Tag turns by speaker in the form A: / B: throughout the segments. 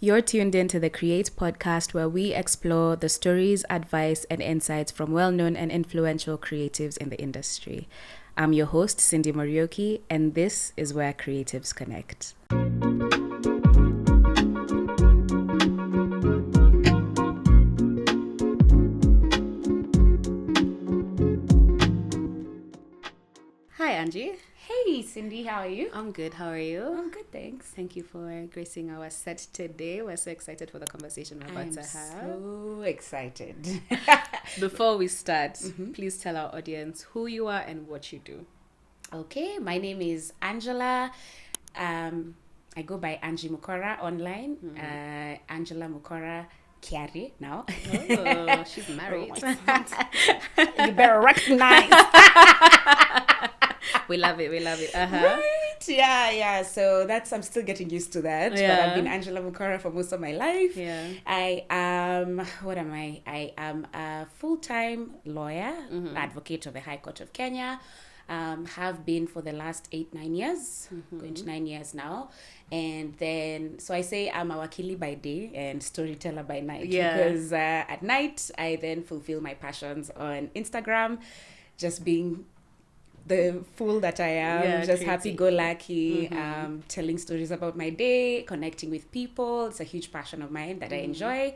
A: You're tuned in to the Cre8 Podcast, where we explore the stories, advice, and insights from well-known and influential creatives in the industry. I'm your host, Cindy Morioki, and this is where creatives connect. Hi, Angie.
B: Hey, Cindy, how are you?
A: I'm good. How are you?
B: I'm good, thanks.
A: Thank you for gracing our set today. We're so excited for the conversation we're about to have.
B: So excited.
A: Before we start, please tell our audience who you are and what you do.
B: Okay, my name is Angela. I go by Angie Mukora online. Angela Mukora Kiarie now.
A: Oh, she's married.
B: You better recognize.
A: We love it.
B: Right? Yeah. So I'm still getting used to that.
A: Yeah.
B: But I've been Angela Mukora for most of my life.
A: Yeah.
B: I am a full-time lawyer, advocate of the High Court of Kenya. Have been for the last 8-9 years, going to 9 years now. And then, so I say I'm a wakili by day and storyteller by night.
A: Yeah.
B: Because at night, I then fulfill my passions on Instagram, just being the fool that I am, just happy-go-lucky, telling stories about my day, connecting with people. It's a huge passion of mine that I enjoy.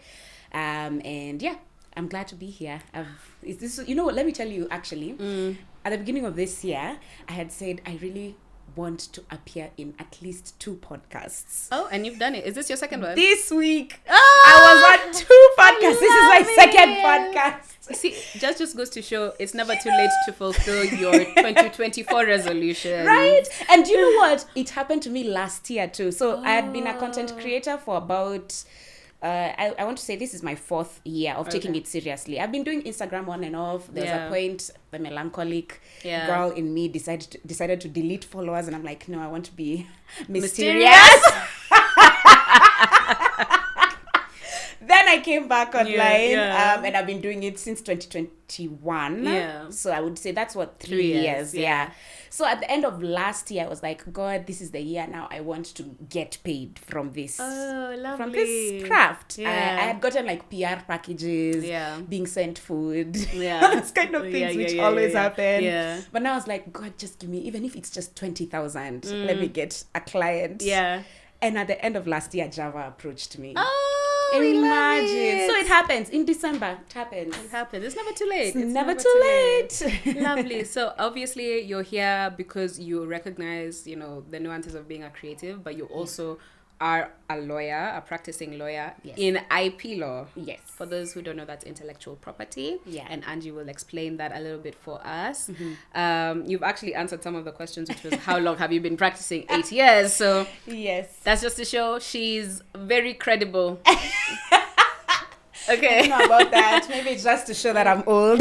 B: And yeah, I'm glad to be here. Let me tell you, actually, at the beginning of this year, I had said I really want to appear in at least 2 podcasts.
A: Oh, and you've done it. Is this your second one?
B: This week, I was on 2 podcasts. This is my second podcast.
A: See, just goes to show it's never too late to fulfill your 2024 resolution.
B: Right? And you know what? It happened to me last year too. So I had been a content creator for about... I want to say this is my 4th year of taking it seriously. I've been doing Instagram on and off. There was a point the melancholic girl in me decided to delete followers, and I'm like, no, I want to be mysterious. Then I came back online, and I've been doing it since 2021.
A: Yeah.
B: So I would say that's what 3 years. Yeah. So at the end of last year, I was like, God, this is the year now I want to get paid from this.
A: Oh, lovely.
B: From this craft.
A: Yeah.
B: I had gotten like PR packages, being sent food, those kind of things which always happen. Yeah. But now I was like, God, just give me, even if it's just 20,000, let me get a client.
A: Yeah.
B: And at the end of last year, Java approached me.
A: Oh,
B: imagine. So it happens in December. It happens.
A: It's never too late.
B: It's never too late.
A: Lovely. So obviously you're here because you recognize, the nuances of being a creative, but you also are a lawyer, a practicing lawyer in IP law.
B: Yes.
A: For those who don't know, that's intellectual property.
B: Yeah.
A: And Angie will explain that a little bit for us. You've actually answered some of the questions, which was how long have you been practicing? 8 years. So
B: yes,
A: that's just to show she's very credible. Okay.
B: I don't know about that. Maybe it's just to show that I'm old.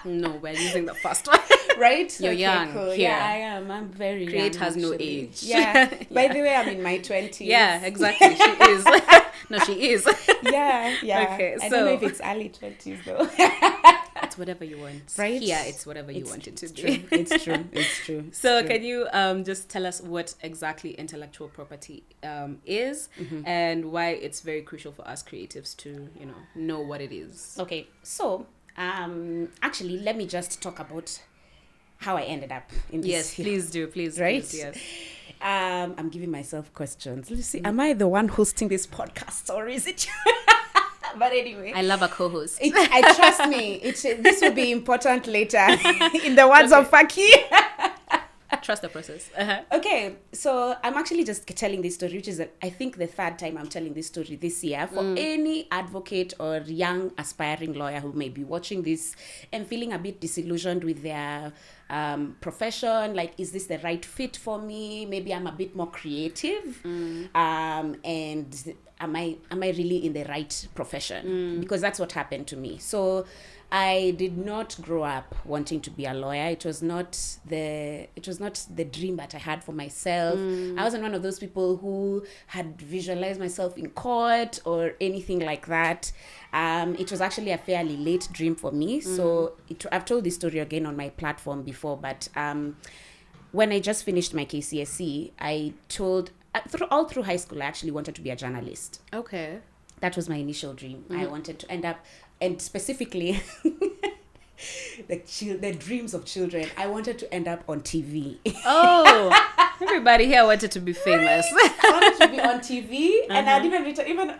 A: No, we're using the first one.
B: Right?
A: You're young.
B: Cool.
A: Here.
B: Yeah, I am. I'm very young.
A: Cre8 has no
B: actually.
A: age.
B: Yeah. By the way, I'm in my 20s.
A: Yeah, exactly. She is. No, she is.
B: Yeah.
A: Okay,
B: I don't know if it's early 20s though.
A: It's whatever you want.
B: Right?
A: Yeah, it's whatever you want it to be.
B: It's true.
A: So can you just tell us what exactly intellectual property is and why it's very crucial for us creatives to, know what it is?
B: Okay, so actually, let me just talk about how I ended up in this.
A: Yes, please do. Please.
B: Right?
A: Please, yes.
B: I'm giving myself questions. Let's see. Am I the one hosting this podcast or is it you? But anyway,
A: I love a co-host.
B: I trust me. This will be important later. In the words of Faki.
A: Trust the process.
B: Okay, so I'm actually just telling this story, which is, I think, the 3rd time I'm telling this story this year. For any advocate or young aspiring lawyer who may be watching this and feeling a bit disillusioned with their profession, like, is this the right fit for me? Maybe I'm a bit more creative. And am I really in the right profession? Because that's what happened to me. So I did not grow up wanting to be a lawyer. It was not the dream that I had for myself. I wasn't one of those people who had visualized myself in court or anything like that. It was actually a fairly late dream for me. So I've told this story again on my platform before, but when I just finished my KCSE, all through high school, I actually wanted to be a journalist.
A: Okay.
B: That was my initial dream. I wanted to end up, and specifically, the dreams of children. I wanted to end up on TV.
A: Oh, everybody here wanted to be famous.
B: I wanted to be on TV, and I'd even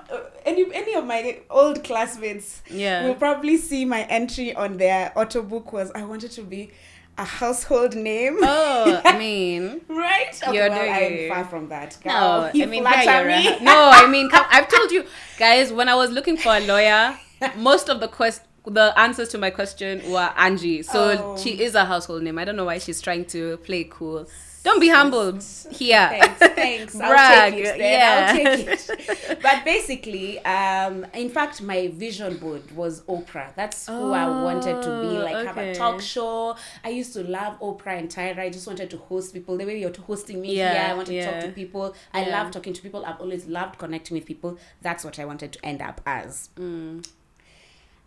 B: any of my old classmates will probably see my entry on their auto book was I wanted to be a household name.
A: Oh, I mean,
B: right? Okay,
A: you're
B: I'm far from that.
A: No,
B: I mean,
A: yeah, no, I mean, I've told you guys, when I was looking for a lawyer, most of the answers to my question were Angie. So she is a household name. I don't know why she's trying to play cool. Don't be humble here.
B: Thanks.
A: Brag.
B: I'll take it. But basically, in fact, my vision board was Oprah. That's who I wanted to be, like have a talk show. I used to love Oprah and Tyra. I just wanted to host people. The way you're hosting me here, I wanted to talk to people. I love talking to people. I've always loved connecting with people. That's what I wanted to end up as.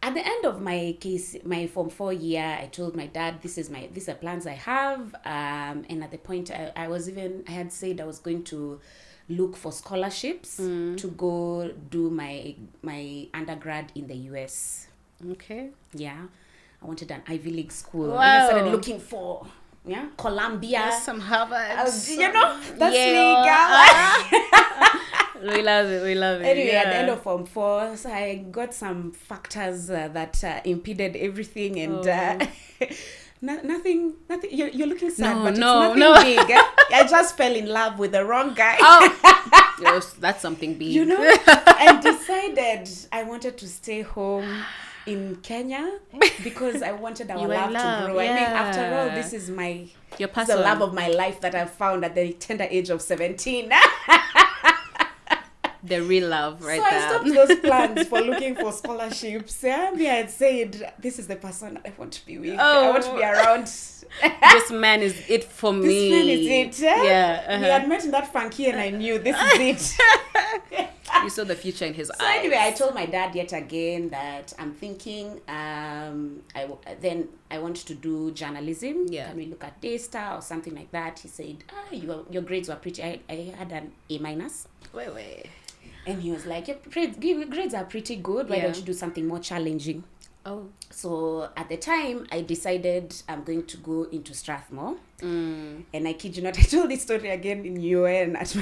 B: At the end of my Form 4 year, I told my dad, these are plans I have. And at the point, I had said I was going to look for scholarships to go do my undergrad in the US.
A: Okay.
B: Yeah. I wanted an Ivy League school.
A: Wow.
B: And I started looking for Columbia.
A: Some Harvard.
B: That's me, girl.
A: We love it.
B: Anyway, at the end of Form 4, so I got some factors that impeded everything, and nothing. You're looking sad, but it's nothing big. I just fell in love with the wrong guy.
A: Yes, that's something big.
B: And decided I wanted to stay home in Kenya because I wanted our love to grow. I mean, after all, this is the love of my life that I found at the tender age of 17.
A: The real love, right?
B: So I stopped those plans for looking for scholarships. I had said, this is the person I want to be with. I want to be around.
A: This man is it for me.
B: This man is it.
A: Yeah.
B: We had met in that funky and I knew this is it.
A: You saw the future in his eyes.
B: So anyway, I told my dad yet again that I'm thinking I want to do journalism.
A: Yeah.
B: Can we look at Daystar or something like that? He said, your grades were pretty. I had an A-.
A: Wait.
B: And he was like, your grades are pretty good. Why don't you do something more challenging?
A: Oh.
B: So at the time, I decided I'm going to go into Strathmore. And I kid you not, I told this story again in UN at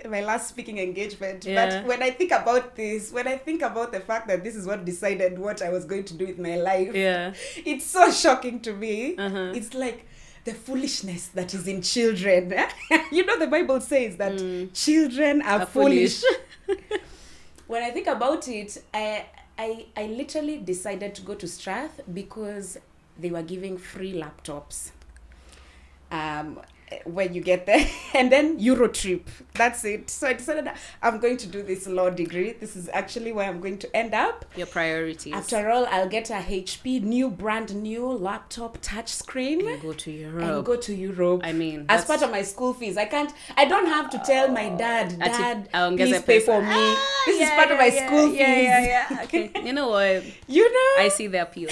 B: my last speaking engagement. But when I think about the fact that this is what decided what I was going to do with my life, it's so shocking to me. It's like the foolishness that is in children. The Bible says that children are foolish. When I think about it, I literally decided to go to Strath because they were giving free laptops when you get there, and then Euro trip. That's it. So I decided that I'm going to do this law degree. This is actually where I'm going to end up.
A: Your priorities.
B: After all, I'll get a HP brand new laptop touchscreen
A: and go to Europe. I mean,
B: as part of my school fees. I don't have to tell my dad, please pay for me. This is part of my school fees.
A: Yeah. Okay. You know what? I see the appeal.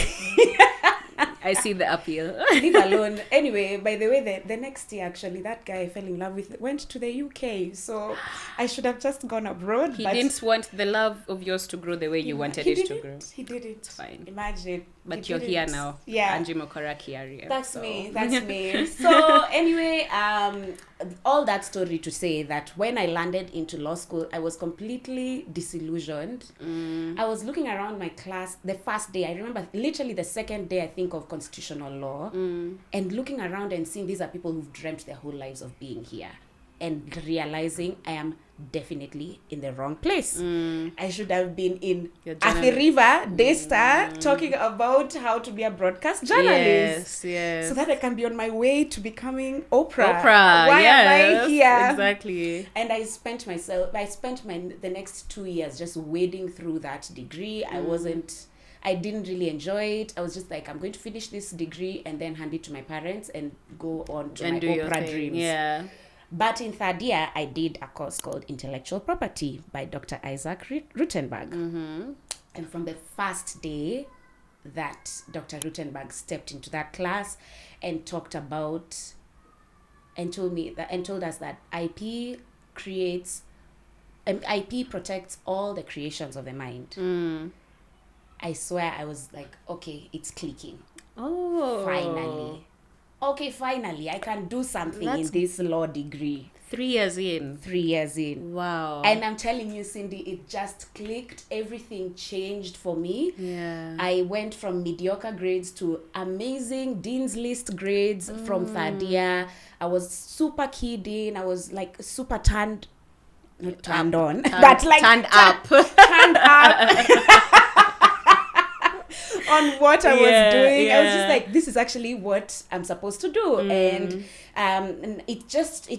A: I see the appeal.
B: Leave alone. Anyway, by the way, the next year, actually, that guy I fell in love with went to the UK. So I should have just gone abroad.
A: He didn't want the love of yours to grow the way you wanted it to grow.
B: He did it.
A: It's fine.
B: Imagine.
A: But you're here now.
B: Yeah.
A: Angie Mukora Kiarie.
B: That's me. So anyway, all that story to say that when I landed into law school, I was completely disillusioned. I was looking around my class the first day. I remember literally the second day, I think, of constitutional law, and looking around and seeing these are people who've dreamt their whole lives of being here, and realizing I am definitely in the wrong place. I should have been in Athi River, Daystar, talking about how to be a broadcast journalist.
A: Yes.
B: So that I can be on my way to becoming Oprah.
A: Why
B: am I here?
A: Exactly.
B: And I spent the next 2 years just wading through that degree. I didn't really enjoy it. I was just like, I'm going to finish this degree and then hand it to my parents and go on to my Oprah dreams.
A: Yeah.
B: But in third year, I did a course called Intellectual Property by Dr. Isaac Rutenberg. And from the first day that Dr. Rutenberg stepped into that class and talked about and told us that IP, IP protects all the creations of the mind. I swear I was like, okay, it's clicking.
A: Oh.
B: Finally, I can do something in this law degree.
A: 3 years in.
B: 3 years in.
A: Wow.
B: And I'm telling you, Cindy, it just clicked. Everything changed for me.
A: Yeah.
B: I went from mediocre grades to amazing Dean's List grades from third year. I was super keyed in. I was like super turned on. But like
A: turned up.
B: Turned up. On what I was doing. I was just like, this is actually what I'm supposed to do. And it just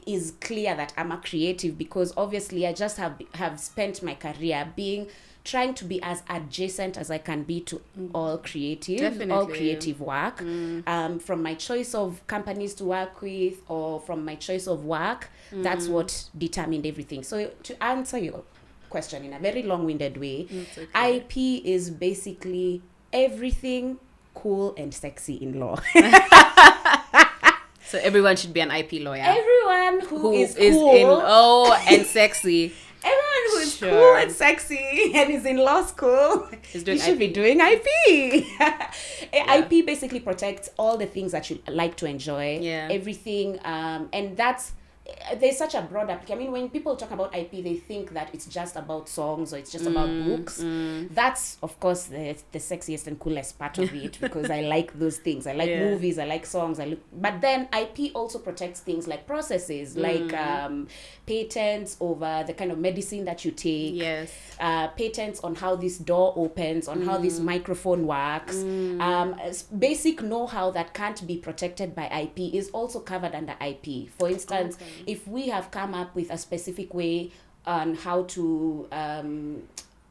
B: is clear that I'm a creative, because obviously I just have spent my career trying to be as adjacent as I can be to all creative work. From my choice of companies to work with, or from my choice of work, that's what determined everything. So to answer your question in a very long-winded way, okay. IP is basically everything cool and sexy in law.
A: So everyone should be an IP lawyer.
B: Everyone who is cool
A: and sexy.
B: Everyone who is cool and sexy and is in law school should be doing IP. IP basically protects all the things that you like to enjoy. Everything, and there's such a broad application. I mean, when people talk about IP, they think that it's just about songs or it's just about books. That's, of course, the sexiest and coolest part of it, because I like those things. I like movies, I like songs. But then IP also protects things like processes, like patents over the kind of medicine that you take. Patents on how this door opens, on how this microphone works. Basic know-how that can't be protected by IP is also covered under IP. For instance, if we have come up with a specific way on how to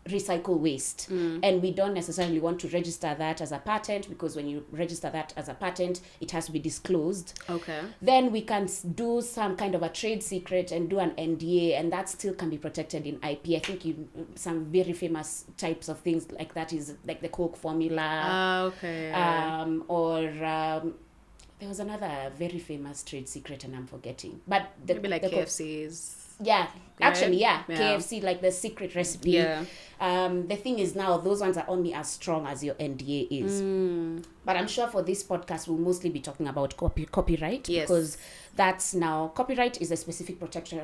B: recycle waste, and we don't necessarily want to register that as a patent, because when you register that as a patent, it has to be disclosed. Then we can do some kind of a trade secret and do an NDA, and that still can be protected in IP. I think some very famous types of things like that is like the Coke formula. There was another very famous trade secret and I'm forgetting. But
A: maybe like KFC's.
B: KFC, like the secret recipe. The thing is now, those ones are only as strong as your NDA is. But I'm sure for this podcast, we'll mostly be talking about copyright. Because that's now, copyright is a specific protection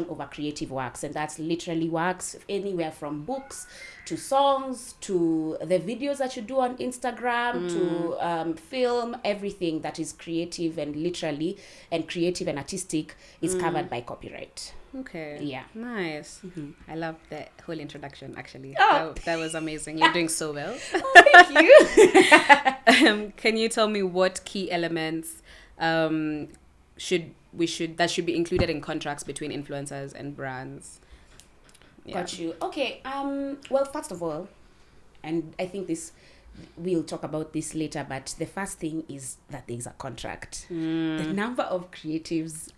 B: over creative works. And that's literally works anywhere from books to songs to the videos that you do on Instagram to film. Everything that is creative and literally and creative and artistic is covered by copyright.
A: Nice. I love that whole introduction, actually. That was amazing. You're doing so well.
B: Thank you.
A: Can you tell me what key elements should be included in contracts between influencers and brands?
B: Got you. Okay. Well, first of all, and I think we'll talk about this later, but the first thing is that there's a contract. The number of creatives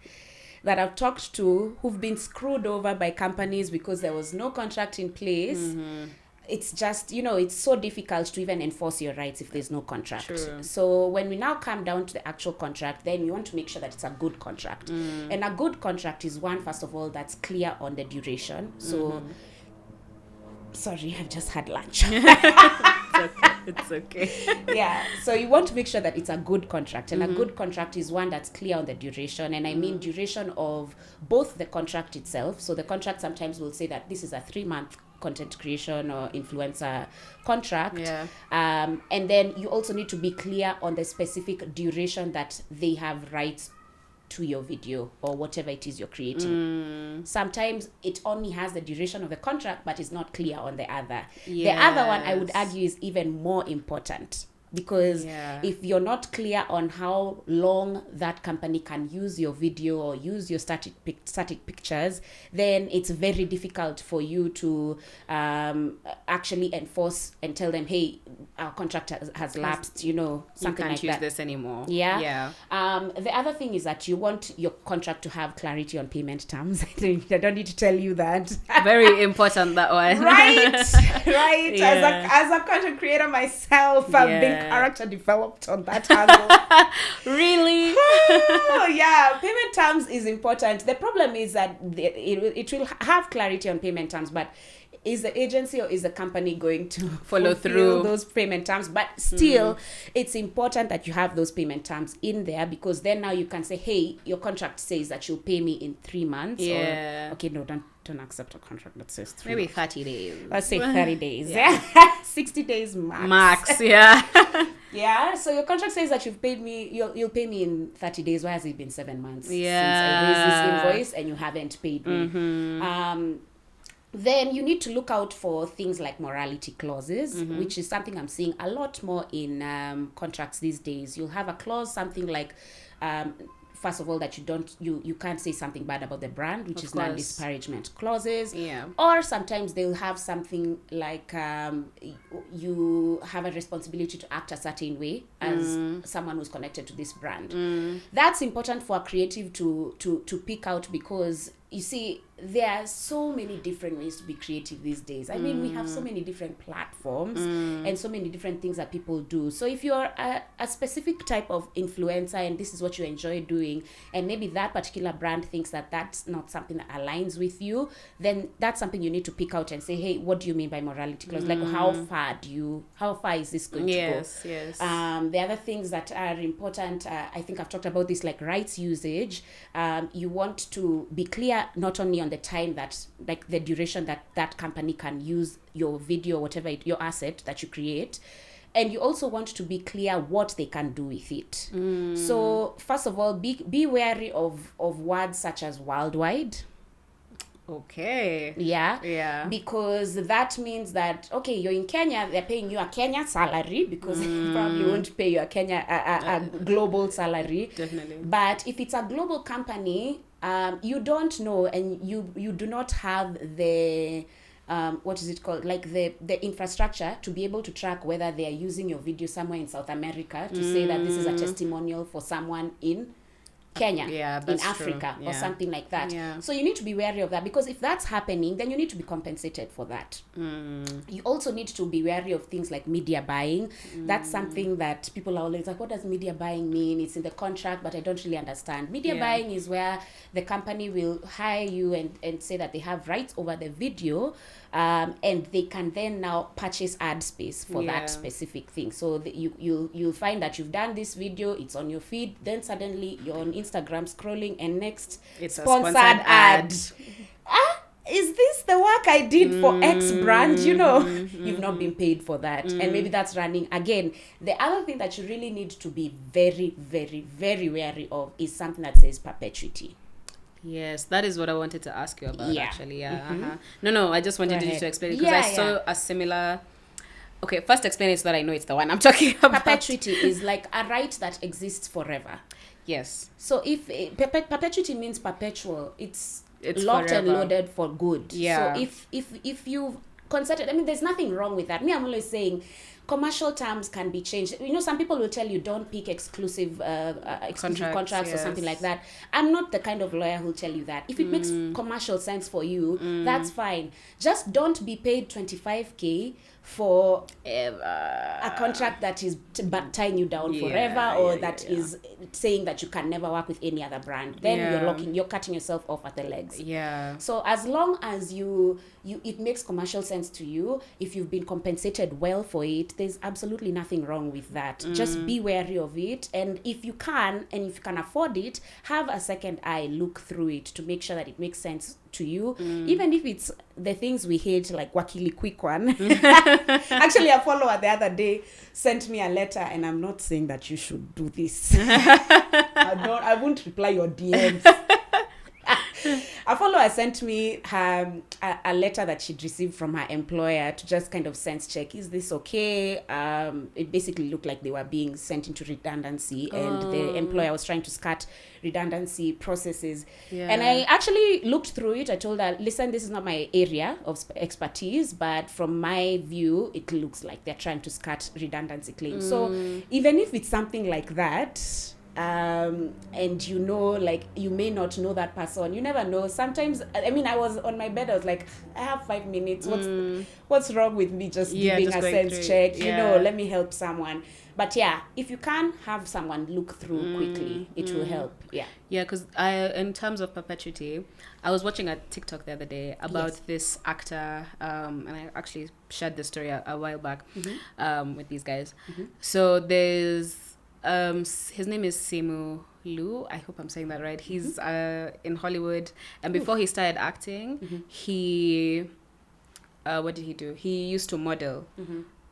B: that I've talked to who've been screwed over by companies because there was no contract in place. It's just, it's so difficult to even enforce your rights if there's no contract. So when we now come down to the actual contract, then you want to make sure that it's a good contract. And a good contract is one, first of all, that's clear on the duration. So, sorry, I've just had lunch.
A: It's okay.
B: So you want to make sure that it's a good contract, and a good contract is one that's clear on the duration, and I mean duration of both the contract itself. So the contract sometimes will say that this is a 3-month content creation or influencer contract, and then you also need to be clear on the specific duration that they have rights to your video or whatever it is you're creating. Sometimes it only has the duration of the contract, but it's not clear on the other. The other one, I would argue, is even more important, because if you're not clear on how long that company can use your video or use your static pictures, then it's very difficult for you to actually enforce and tell them, hey, our contract has lapsed, something like that.
A: You can't use this anymore.
B: The other thing is that you want your contract to have clarity on payment terms. I don't need to tell you that.
A: Very important, that one.
B: Right. As a content creator myself, I've been character developed on that angle.
A: Really?
B: Oh, yeah, payment terms is important. The problem is that it will have clarity on payment terms, but is the agency or is the company going to
A: follow through
B: those payment terms? But still, it's important that you have those payment terms in there, because then now you can say, hey, your contract says that you'll pay me in 3 months.
A: Yeah.
B: Or, okay, no, don't accept a contract that says 3
A: maybe
B: months.
A: 30 days.
B: Let's say 30 days.
A: Yeah.
B: 60 days max.
A: Max, yeah.
B: Yeah, so your contract says that you'll pay me in 30 days. Why has it been 7 months since
A: Yeah.
B: I raised this invoice and you haven't paid me? Then you need to look out for things like morality clauses, which is something I'm seeing a lot more in contracts these days. You'll have a clause, something like, first of all, that you can't say something bad about the brand, which is non-disparagement clauses.
A: Yeah.
B: Or sometimes they'll have something like you have a responsibility to act a certain way as someone who's connected to this brand. That's important for a creative to pick out, because you see, there are so many different ways to be creative these days. I mean, we have so many different platforms and so many different things that people do. So if you're a specific type of influencer and this is what you enjoy doing, and maybe that particular brand thinks that that's not something that aligns with you, then that's something you need to pick out and say, hey, what do you mean by morality clause? Like, how far is this going to go?
A: Yes.
B: The other things that are important, I think I've talked about this, like rights usage. You want to be clear not only on the time that, like the duration that company can use your video, whatever your asset that you create, and you also want to be clear what they can do with it. So first of all, be wary of words such as worldwide.
A: Okay.
B: Yeah. Because that means that, okay, you're in Kenya, they're paying you a Kenya salary, because they probably won't pay you a global salary.
A: Definitely.
B: But if it's a global company, you don't know, and you do not have the what is it called, like the infrastructure to be able to track whether they are using your video somewhere in South America to say that this is a testimonial for someone in Kenya, in Africa, or something like that. So you need to be wary of that, because if that's happening, then you need to be compensated for that. You also need to be wary of things like media buying. That's something that people are always like, what does media buying mean? It's in the contract, but I don't really understand. Media buying is where the company will hire you and say that they have rights over the video, and they can then now purchase ad space for that specific thing. So you'll find that you've done this video, it's on your feed, then suddenly you're on Instagram scrolling, and next
A: it's
B: sponsored ad. Is this the work I did for X brand? You've not been paid for that. And maybe that's running again. The other thing that you really need to be very, very, very wary of is something that says perpetuity.
A: Yes, that is what I wanted to ask you about, actually. No, I just wanted you to explain it, because I saw a similar... Okay, first explain it so that I know it's the one I'm talking about.
B: Perpetuity is like a right that exists forever.
A: Yes.
B: So if perpetuity means perpetual, it's locked forever and loaded for good. Yeah. So if you consider, I mean, there's nothing wrong with that. I'm always saying commercial terms can be changed. Some people will tell you don't pick exclusive contracts or something like that. I'm not the kind of lawyer who'll tell you that. If it makes commercial sense for you, that's fine. Just don't be paid 25K for a contract that is tying you down forever, or that is saying that you can never work with any other brand. Then you're cutting yourself off at the legs.
A: Yeah.
B: So as long as it makes commercial sense to you, if you've been compensated well for it, there's absolutely nothing wrong with that. Just be wary of it, and if you can afford it, have a second eye look through it to make sure that it makes sense to you, even if it's the things we hate, like Wakili Quick One. Actually, a follower the other day sent me a letter, and I'm not saying that you should do this. I won't reply your DMs. A follower sent me a letter that she'd received from her employer to just kind of sense check, is this okay? It basically looked like they were being sent into redundancy, and the employer was trying to skirt redundancy processes. And I actually looked through it. I told her, listen, this is not my area of expertise, but from my view, it looks like they're trying to skirt redundancy claims. So even if it's something like that, and you know, like, you may not know that person. You never know. Sometimes, I mean, I was on my bed, I was like, I have 5 minutes. What's wrong with me just giving
A: just
B: a
A: going
B: sense
A: through
B: check?
A: it.
B: You know, let me help someone. But yeah, if you can have someone look through quickly, it will help. Yeah.
A: Yeah, because in terms of perpetuity, I was watching a TikTok the other day about this actor, and I actually shared this story a while back with these guys. So there's, his name is Simu L. I hope I'm saying that right. He's in Hollywood, and before he started acting, he, what did he do? He used to model.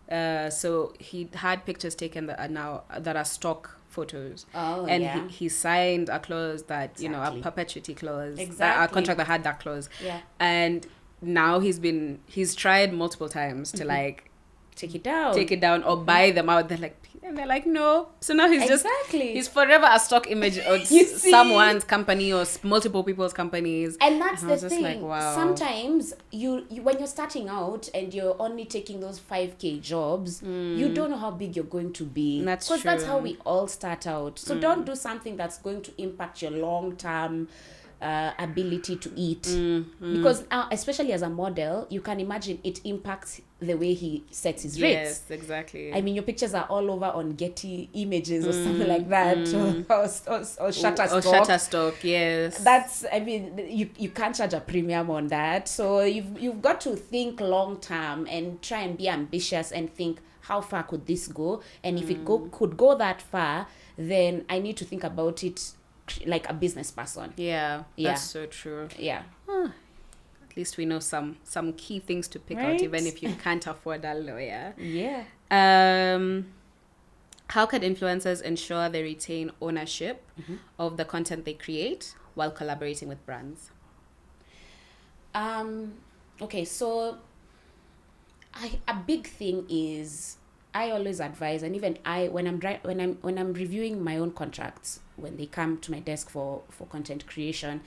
A: So he had pictures taken that are stock photos. And he signed a clause that, you know, a perpetuity clause, a contract that had that clause. Yeah. And now he's tried multiple times to like
B: take it down
A: or buy them out. They're like no. So now he's forever a stock image of someone's company or multiple people's companies.
B: And that's the thing. Like, wow. Sometimes you when you're starting out and you're only taking those 5K jobs, you don't know how big you're going to be. Because that's how we all start out. So don't do something that's going to impact your long-term ability to eat. Because especially as a model, you can imagine it impacts the way he sets his rates.
A: Yes, exactly.
B: I mean, your pictures are all over on Getty Images or something like that, or Shutterstock.
A: Or Shutterstock, yes.
B: That's, I mean, you can't charge a premium on that. So you've got to think long term and try and be ambitious and think, how far could this go? And if it could go that far, then I need to think about it like a business person.
A: Yeah, that's so true.
B: Yeah.
A: At least we know some key things to pick out, even if you can't afford a lawyer.
B: Yeah.
A: How can influencers ensure they retain ownership of the content they create while collaborating with brands?
B: Okay, so a big thing is, I always advise, and even when I'm reviewing my own contracts, when they come to my desk for content creation,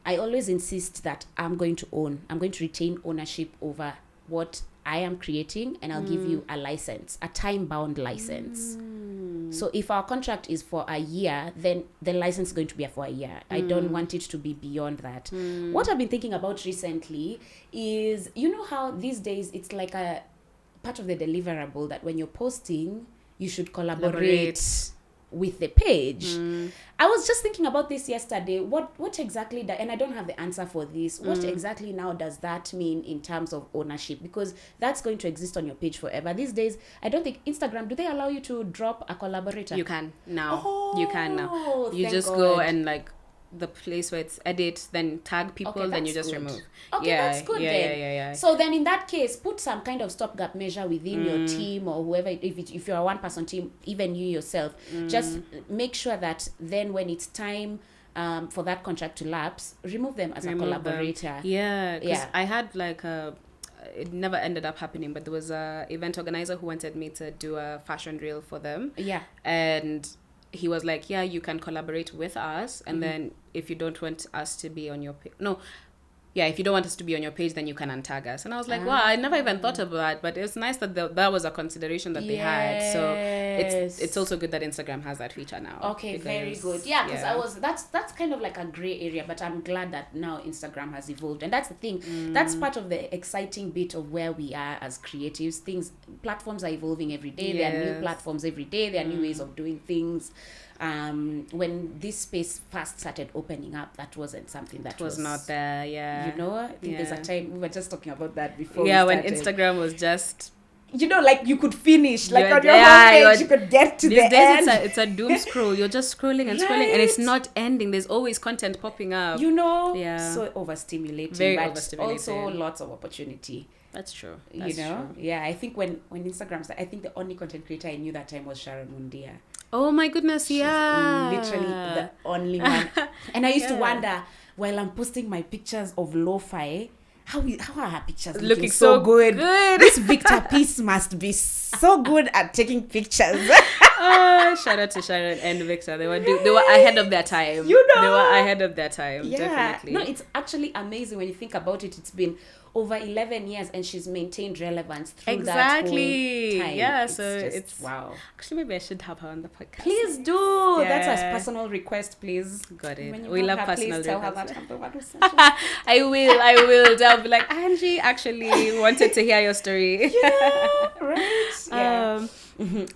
B: I always insist that I'm going to retain ownership over what I am creating, and I'll give you a license, a time-bound license. So if our contract is for a year, then the license is going to be for a year. I don't want it to be beyond that. What I've been thinking about recently is, you know how these days it's like a part of the deliverable that when you're posting, you should collaborate with the page. I was just thinking about this yesterday. What exactly and I don't have the answer for this. What exactly now does that mean in terms of ownership? Because that's going to exist on your page forever. These days, I don't think Instagram, do they allow you to drop a collaborator?
A: You can now. You just God. Go and like the place where it's edit, then tag people, then you just remove.
B: Okay, that's good then. Yeah. So then in that case, put some kind of stopgap measure within your team or whoever, if you're a one-person team, even you yourself, just make sure that then when it's time for that contract to lapse, remove them as a collaborator.
A: Yeah, because I had like it never ended up happening, but there was a event organizer who wanted me to do a fashion reel for them. Yeah. And he was like, yeah, you can collaborate with us, and then if you don't want us to be on your page, if you don't want us to be on your page, then you can untag us. And I was like, wow, I never even thought about that, but it's nice that that was a consideration that they had. So it's also good that Instagram has that feature now.
B: Okay, very good. Yeah, because that's kind of like a gray area, but I'm glad that now Instagram has evolved. And that's the thing. That's part of the exciting bit of where we are as creatives. Platforms are evolving every day. There are new platforms every day. There are new ways of doing things. When this space first started opening up, that wasn't something that was not there. Yeah, you know, I think there's a time we were just talking about that before.
A: Yeah, when Instagram was just,
B: you know, like you could finish like on your homepage, you could get to the end.
A: It's a doom scroll. You're just scrolling and scrolling, and it's not ending. There's always content popping up.
B: You know, so overstimulating, but overstimulating. Also lots of opportunity.
A: That's true.
B: You know, yeah. I think when Instagram started, I think the only content creator I knew that time was Sharon Mundia.
A: Oh my goodness,
B: She's literally the only one. And I used to wonder, while I'm posting my pictures of lo-fi, how are her pictures looking so good? This Victor Peace must be so good at taking pictures.
A: Shout out to Sharon and Victor. They were ahead of their time.
B: You know,
A: they were ahead of their time.
B: yeah.
A: Definitely.
B: No, it's actually amazing when you think about it. It's been over 11 years and she's maintained relevance through that whole time.
A: Yeah,
B: it's
A: so it's
B: wow.
A: Actually, maybe I should have her on the podcast.
B: Please do.
A: Yeah.
B: That's a personal request, please.
A: Got it.
B: When you
A: We
B: want
A: love
B: her,
A: personal
B: please tell her
A: requests.
B: that I'm the one who sent you.
A: I will. I'll be like, Angie actually wanted to hear your story.
B: Yeah, right. Yeah.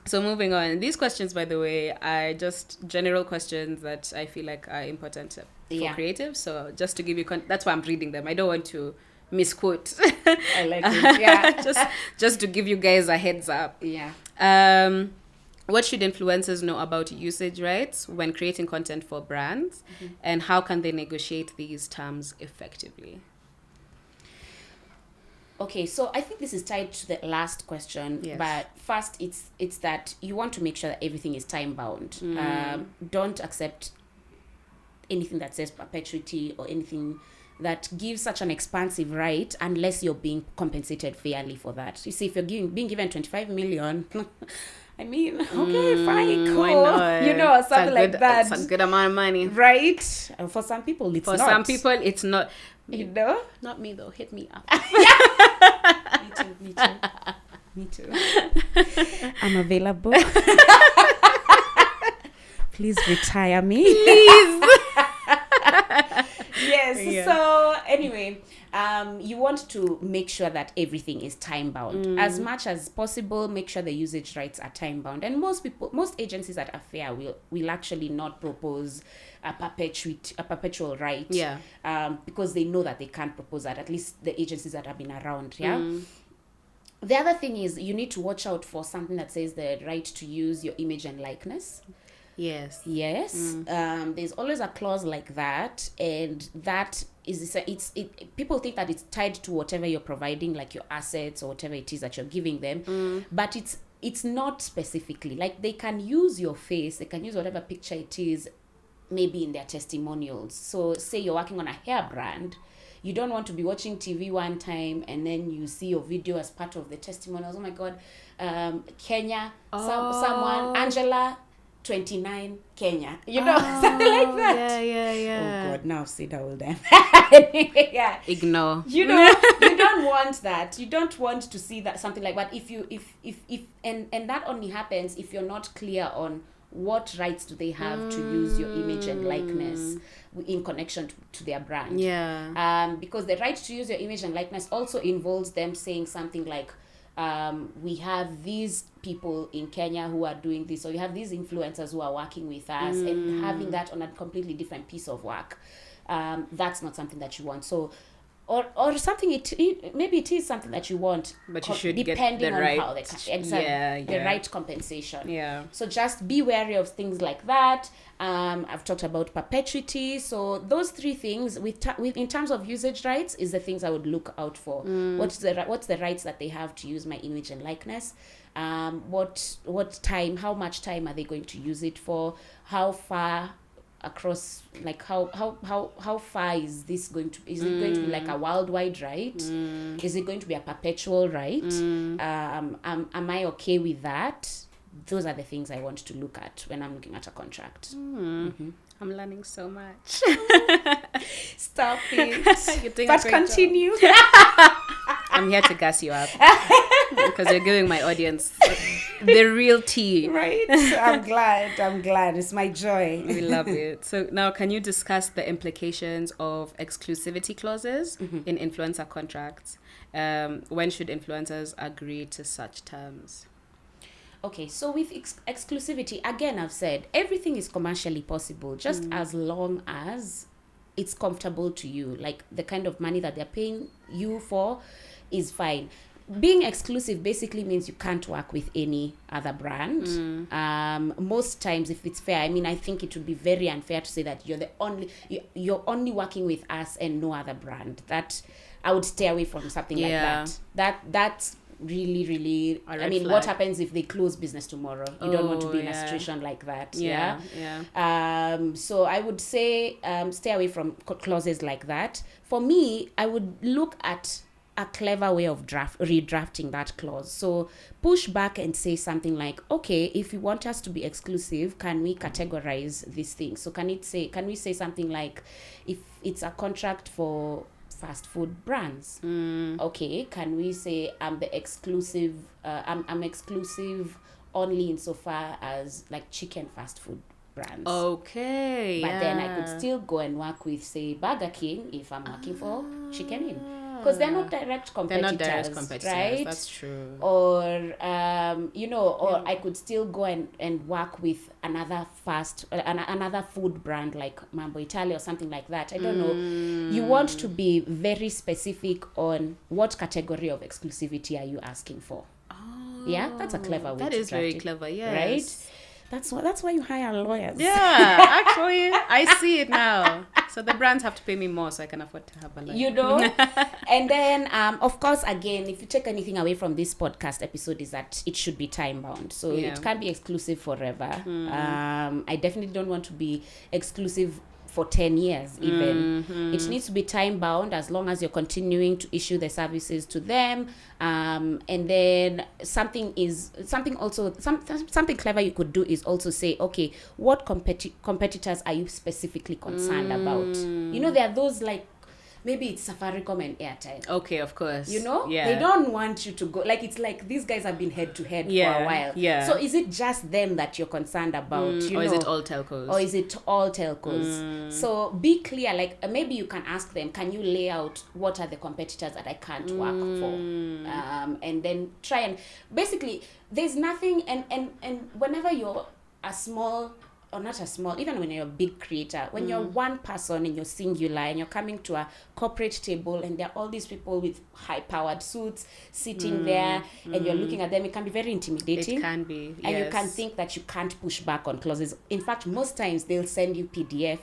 A: So moving on. These questions, by the way, are just general questions that I feel like are important for creatives. So just to give you, that's why I'm reading them. I don't want to misquote.
B: I like it. Yeah.
A: just to give you guys a heads up.
B: Yeah.
A: What should influencers know about usage rights when creating content for brands, and how can they negotiate these terms effectively?
B: Okay, so I think this is tied to the last question,
A: Yes.
B: but first it's that you want to make sure that everything is time bound. Don't accept anything that says perpetuity or anything that gives such an expansive right unless you're being compensated fairly for that. You see, if you're being given 25 million, I mean, okay, fine, cool.
A: Why not?
B: You know, something like that.
A: It's a good amount of money.
B: Right? For some people, it's
A: For
B: not.
A: some people, it's not.
B: You know?
A: Not me, though. Hit me up.
B: Me too. I'm available. Please retire me.
A: Please.
B: Yes.
A: Yeah.
B: So anyway, you want to make sure that everything is time bound as much as possible. Make sure the usage rights are time bound, and most agencies that are fair will actually not propose a perpetual right.
A: Yeah.
B: Because they know that they can't propose that. At least the agencies that have been around. Yeah. The other thing is you need to watch out for something that says the right to use your image and likeness.
A: Yes.
B: There's always a clause like that, and that is people think that it's tied to whatever you're providing, like your assets or whatever it is that you're giving them, but it's not specifically. Like, they can use your face, they can use whatever picture it is, maybe in their testimonials. So say you're working on a hair brand, you don't want to be watching TV one time and then you see your video as part of the testimonials. Oh my God, Kenya, someone, Angela, 29, Kenya, you know, something like that.
A: Yeah.
B: Oh God, now sit down then. Yeah.
A: Ignore.
B: You know, you don't want that. You don't want to see that, something like that. If that only happens if you're not clear on what rights do they have to use your image and likeness in connection to their brand.
A: Yeah.
B: Because the right to use your image and likeness also involves them saying something like, we have these people in Kenya who are doing this, or you have these influencers who are working with us, and having that on a completely different piece of work. That's not something that you want. So, or something maybe it is something that you want,
A: but you should
B: depending
A: get the
B: on
A: right,
B: how the right compensation.
A: Yeah.
B: So just be wary of things like that. I've talked about perpetuity. So those three things, in terms of usage rights, is the things I would look out for. What's the rights that they have to use my image and likeness? What time? How much time are they going to use it for? How far across, like how far is this going to be? Is it going to be like a worldwide right? Is it going to be a perpetual right? Am I okay with that? Those are the things I want to look at when I'm looking at a contract.
A: I'm learning so much.
B: Stop it.
A: You're doing
B: But
A: a great
B: continue.
A: I'm here to gas you up because you're giving my audience the real tea.
B: Right. I'm glad. It's my joy.
A: We love it. So now, can you discuss the implications of exclusivity clauses in influencer contracts? When should influencers agree to such terms?
B: Okay, so with exclusivity, again, I've said everything is commercially possible just as long as it's comfortable to you. Like, the kind of money that they're paying you for is fine. Being exclusive basically means you can't work with any other brand. Most times, if it's fair, I mean, I think it would be very unfair to say that you're only working with us and no other brand. That I would stay away from something like that. That's really, really, I mean, what happens if they close business tomorrow? You don't want to be in a situation like that. So I would say stay away from clauses like that. For me, I would look at a clever way of redrafting that clause. So push back and say something like, okay, if you want us to be exclusive, can we categorize these things? So can we say something like, if it's a contract for fast food brands, okay, can we say I'm exclusive only insofar as like chicken fast food brands.
A: Okay.
B: But then I could still go and work with, say, Burger King if I'm working for Chicken Inn. Because they're not direct competitors. Right?
A: That's true.
B: Or, or I could still go and work with another another food brand like Mambo Italia or something like that. I don't know. You want to be very specific on what category of exclusivity are you asking for. Oh, yeah, that's a clever way.
A: That is very clever, yes.
B: Right? That's why you hire lawyers.
A: Yeah, actually, I see it now. So the brands have to pay me more so I can afford to have a lawyer.
B: You know? And then, of course, again, if you take anything away from this podcast episode is that it should be time-bound. So it can't be exclusive forever. I definitely don't want to be exclusive for 10 years even. It needs to be time-bound as long as you're continuing to issue the services to them. And then something clever you could do is also say, okay, what competitors are you specifically concerned about? You know, there are those like, maybe it's Safaricom and Airtel.
A: Okay, of course.
B: You know?
A: Yeah.
B: They don't want you to go. Like, it's like these guys have been head-to-head for a while.
A: Yeah.
B: So is it just them that you're concerned about?
A: Is it all telcos?
B: Or is it all telcos? So be clear. Like, maybe you can ask them, can you lay out what are the competitors that I can't work for? And then try and... Basically, there's nothing... And whenever you're a small... or not a small, even when you're a big creator, when you're one person and you're singular and you're coming to a corporate table and there are all these people with high-powered suits sitting there and you're looking at them, it can be very intimidating.
A: It can be,
B: And you can think that you can't push back on clauses. In fact, most times they'll send you PDF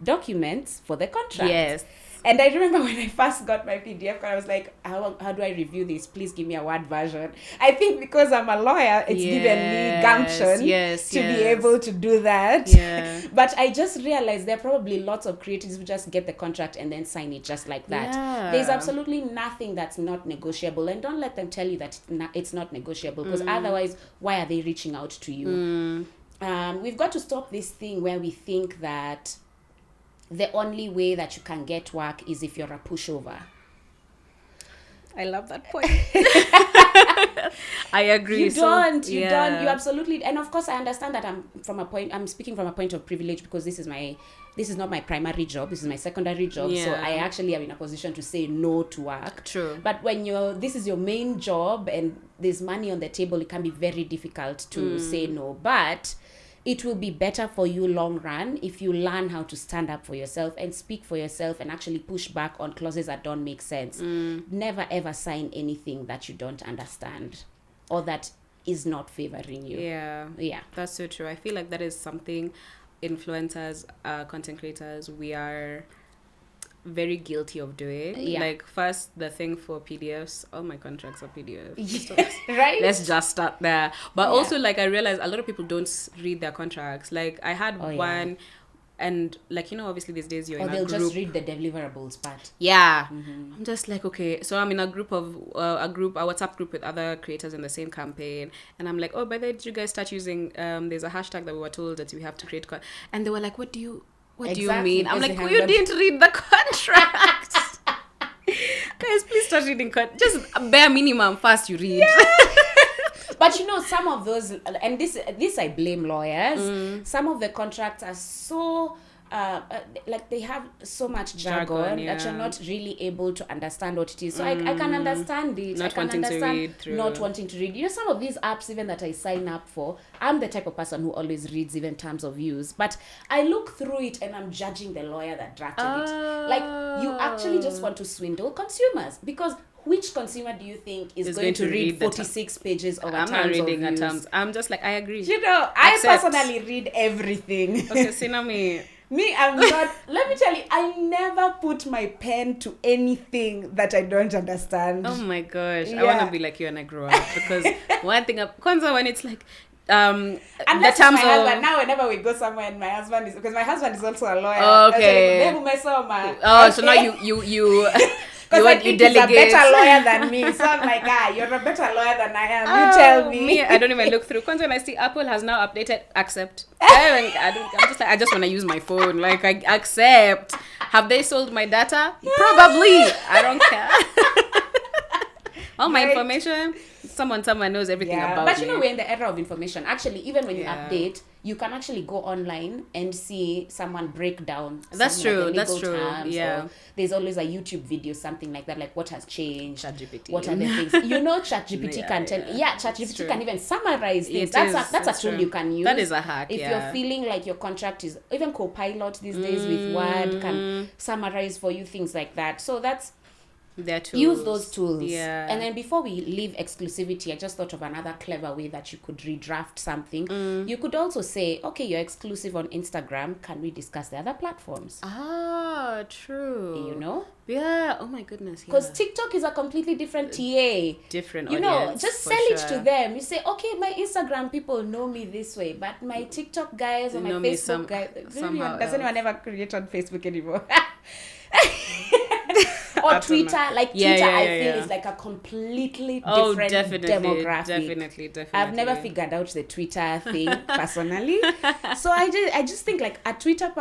B: documents for the contract.
A: Yes.
B: And I remember when I first got my PDF, I was like, how do I review this? Please give me a Word version. I think because I'm a lawyer, it's given me gumption to be able to do that.
A: Yeah.
B: But I just realized there are probably lots of creatives who just get the contract and then sign it just like that. Yeah. There's absolutely nothing that's not negotiable. And don't let them tell you that it's not negotiable, because otherwise, why are they reaching out to you? We've got to stop this thing where we think that the only way that you can get work is if you're a pushover.
A: I love that point. I agree.
B: You don't. You absolutely. And of course, I understand that I'm speaking from a point of privilege, because this is not my primary job. This is my secondary job. Yeah. So I actually am in a position to say no to work.
A: True.
B: But when this is your main job and there's money on the table, it can be very difficult to say no. But it will be better for you long run if you learn how to stand up for yourself and speak for yourself and actually push back on clauses that don't make sense. Never ever sign anything that you don't understand or that is not favoring you. Yeah.
A: That's so true. I feel like that is something influencers, content creators, we are very guilty of doing. Like, first, the thing for PDFs, all my contracts are PDFs.
B: Right?
A: Let's just start there. But also, like, I realized a lot of people don't read their contracts. Like, I had one, and like, obviously these days you're in a group. Or they'll
B: just read the deliverables part.
A: Yeah. I'm just like, okay. So I'm in a group of, a WhatsApp group with other creators in the same campaign. And I'm like, oh, by the way, did you guys start using, there's a hashtag that we were told that we have to create, and they were like, what do you mean? I'm like, you didn't read the contract. Guys, please start reading just bare minimum first you read.
B: But some of those, and this I blame lawyers, some of the contracts are so like they have so much jargon that you're not really able to understand what it is. So I can understand it.
A: Not wanting to read through.
B: Not wanting to read. Some of these apps even that I sign up for, I'm the type of person who always reads even terms of use. But I look through it and I'm judging the lawyer that drafted it. Like, you actually just want to swindle consumers, because which consumer do you think is going to read 46 pages of a terms of use? I'm not reading a terms.
A: I'm just like, I agree.
B: I personally read everything.
A: Okay, so
B: me, I'm not. Let me tell you, I never put my pen to anything that I don't understand.
A: Oh my gosh. I want to be like you when I grow up, because one thing, when it's like,
B: and that's the terms my husband. Now whenever we go somewhere and my husband is also a lawyer.
A: Okay.
B: So
A: now you
B: Because I think he's a better lawyer than me. So I'm like, you're a better lawyer than I am. You tell me.
A: I don't even look through. Because when I see Apple has now updated, accept. I'm just like, I just want to use my phone. Like, I accept. Have they sold my data? Probably. I don't care. All my information, someone knows everything about me.
B: But we're in the era of information. Actually, even when you update, you can actually go online and see someone break down.
A: That's true.
B: Yeah. There's always a YouTube video, something like that, like what has changed.
A: ChatGPT.
B: What are the things? ChatGPT can tell. Yeah, ChatGPT can even summarize things. That's a tool you can use.
A: That is a hack.
B: If you're feeling like your contract is, even Copilot these days with Word can summarize for you, things like that. So that's. Use those tools.
A: Yeah.
B: And then before we leave exclusivity, I just thought of another clever way that you could redraft something. You could also say, okay, you're exclusive on Instagram. Can we discuss the other platforms?
A: True.
B: You know?
A: Yeah. Oh my goodness.
B: Because TikTok is a completely different TA.
A: Different
B: audience. You know, just sell it to them. You say, okay, my Instagram people know me this way, but my TikTok guys or my Facebook guys, does anyone ever create on Facebook anymore? Or Twitter, like Twitter, I feel is like a completely different demographic.
A: Definitely.
B: I've never figured out the Twitter thing personally, so I just think like a Twitter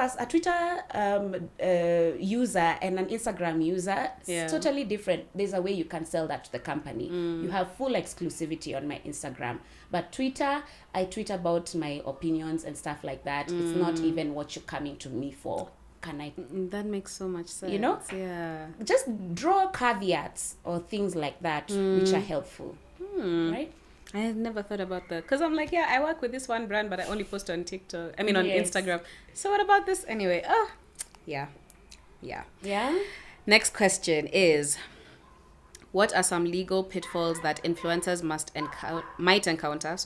B: user and an Instagram user is totally different. There's a way you can sell that to the company. You have full exclusivity on my Instagram, but Twitter, I tweet about my opinions and stuff like that. It's not even what you're coming to me for.
A: That makes so much sense.
B: You know?
A: Yeah.
B: Just draw caveats or things like that which are helpful. Right?
A: I had never thought about that. Because I'm like, I work with this one brand, but I only post on TikTok. I mean, on Instagram. So what about this? Anyway, Yeah. Next question is, what are some legal pitfalls that influencers might encounter,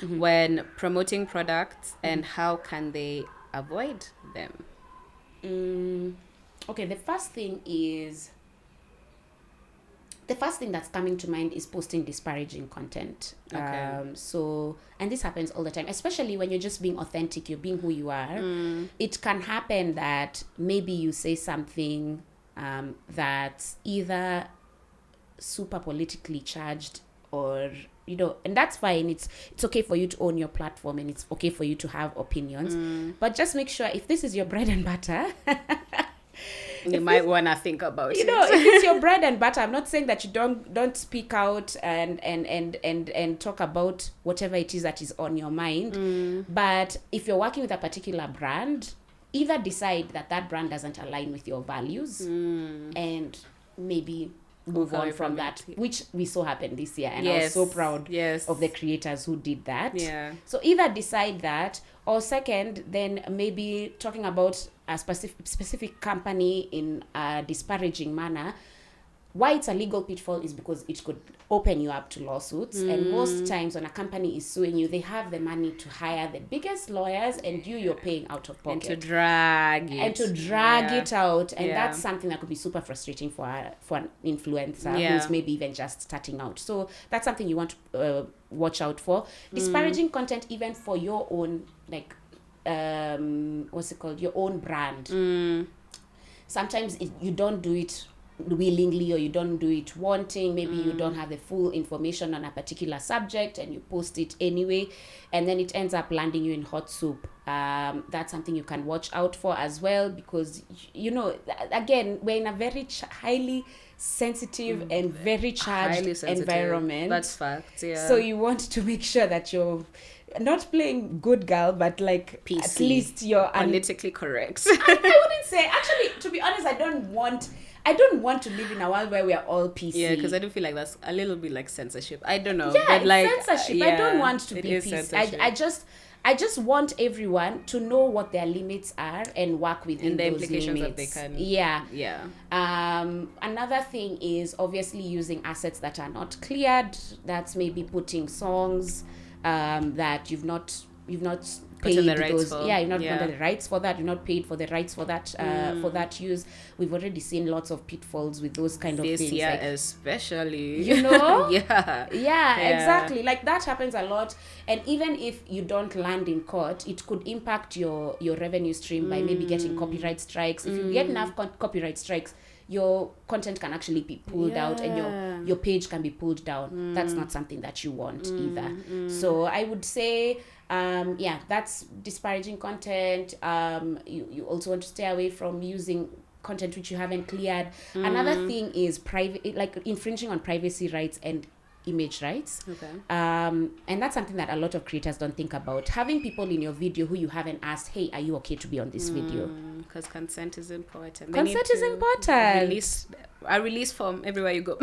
A: when promoting products, and how can they avoid them?
B: Okay, the first thing that's coming to mind is posting disparaging content.
A: Okay.
B: And this happens all the time, especially when you're just being authentic, you're being who you are. It can happen that maybe you say something that's either super politically charged or, you know, and that's fine. It's okay for you to own your platform and it's okay for you to have opinions, but just make sure if this is your bread and butter,
A: you might want to think about it.
B: You know, if it's your bread and butter, I'm not saying that you don't speak out and talk about whatever it is that is on your mind. But if you're working with a particular brand, either decide that brand doesn't align with your values and maybe move on from that, which we saw happen this year, and I was so proud of the creators who did that. So either decide that, or second, then maybe talking about a specific company in a disparaging manner. Why it's a legal pitfall is because it could open you up to lawsuits. And most times when a company is suing you, they have the money to hire the biggest lawyers, and you're paying out of pocket.
A: And to drag it
B: out. And that's something that could be super frustrating for an influencer who's maybe even just starting out. So that's something you want to watch out for. Disparaging content even for your own, like, your own brand. Sometimes you don't do it willingly, or you don't do it wanting. Maybe you don't have the full information on a particular subject and you post it anyway, and then it ends up landing you in hot soup. That's something you can watch out for as well, because, you know, again, we're in a very highly sensitive and very charged environment.
A: That's fact.
B: So you want to make sure that you're not playing good girl, but like PC. At least you're
A: politically correct.
B: I wouldn't say, actually, to be honest, I don't want to live in a world where we are all PC.
A: Yeah, because I do feel like that's a little bit like censorship. I don't know.
B: Yeah,
A: but like,
B: censorship. I don't want to be PC. I just want everyone to know what their limits are and work within
A: the
B: those
A: implications
B: limits.
A: that they can.
B: Yeah. Another thing is obviously using assets that are not cleared. That's maybe putting songs that you've not paid
A: the rights
B: those. You've not gotten the rights for that. You've not paid for the rights for that use. We've already seen lots of pitfalls with those kind of things.
A: This year, like, especially.
B: You know?
A: Yeah,
B: exactly. Like that happens a lot. And even if you don't land in court, it could impact your revenue stream by maybe getting copyright strikes. If you get enough copyright strikes, your content can actually be pulled out and your page can be pulled down. That's not something that you want either. So I would say that's disparaging content. You also want to stay away from using content which you haven't cleared. Another thing is private, like infringing on privacy rights and image rights. And that's something that a lot of creators don't think about. Having people in your video who you haven't asked, hey, are you okay to be on this video?
A: Because consent is important.
B: Consent is important.
A: Release form everywhere you go.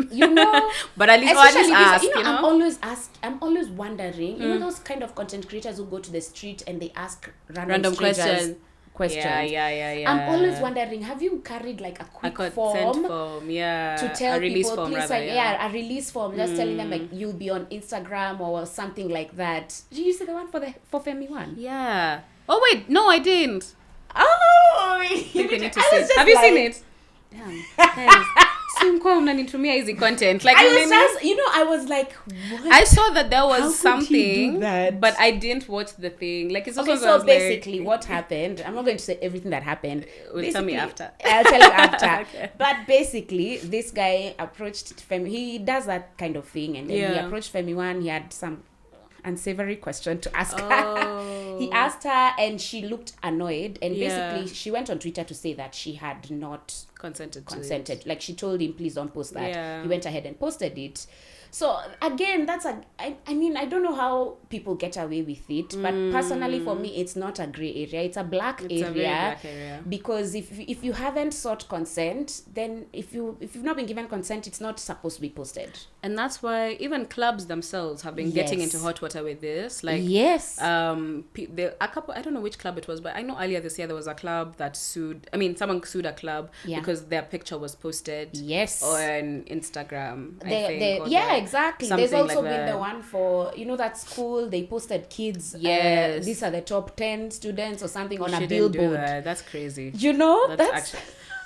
B: But
A: at least ask.
B: I'm always wondering, those kind of content creators who go to the street and they ask random
A: questions.
B: Yeah. I'm always wondering, have you carried like a quick
A: form
B: to tell
A: a release
B: people,
A: form,
B: please,
A: rather,
B: a release form, just telling them like you'll be on Instagram or something like that. Did you see the one for Femi one?
A: Yeah. Oh wait, no, I didn't.
B: Oh,
A: have you seen it? Damn. Unanitumia easy content. Like
B: I was like, what?
A: I saw that there was
B: something,
A: but I didn't watch the thing. Like, it's also
B: so basically what happened. I'm not going to say everything that happened.
A: Tell me after.
B: I'll tell you after.
A: Okay.
B: But basically, this guy approached Femi. He does that kind of thing, and then he approached Femi one. He had some unsavory question to ask her. He asked her and she looked annoyed, and basically she went on Twitter to say that she had not consented. Like, she told him, please don't post that. He went ahead and posted it. So again, that's I don't know how people get away with it, but personally for me, it's not a gray area. It's a black area.
A: A very black area.
B: Because if you haven't sought consent, then if you've not been given consent, it's not supposed to be posted.
A: And that's why even clubs themselves have been getting into hot water with this. Like, a couple, I don't know which club it was, but I know earlier this year there was a club that someone sued a club because their picture was posted on Instagram.
B: Exactly. There's also been the one for, that school, they posted kids.
A: Yes.
B: These are the top 10 students or something on a
A: billboard.
B: Do
A: that. That's crazy.
B: That's
A: actually...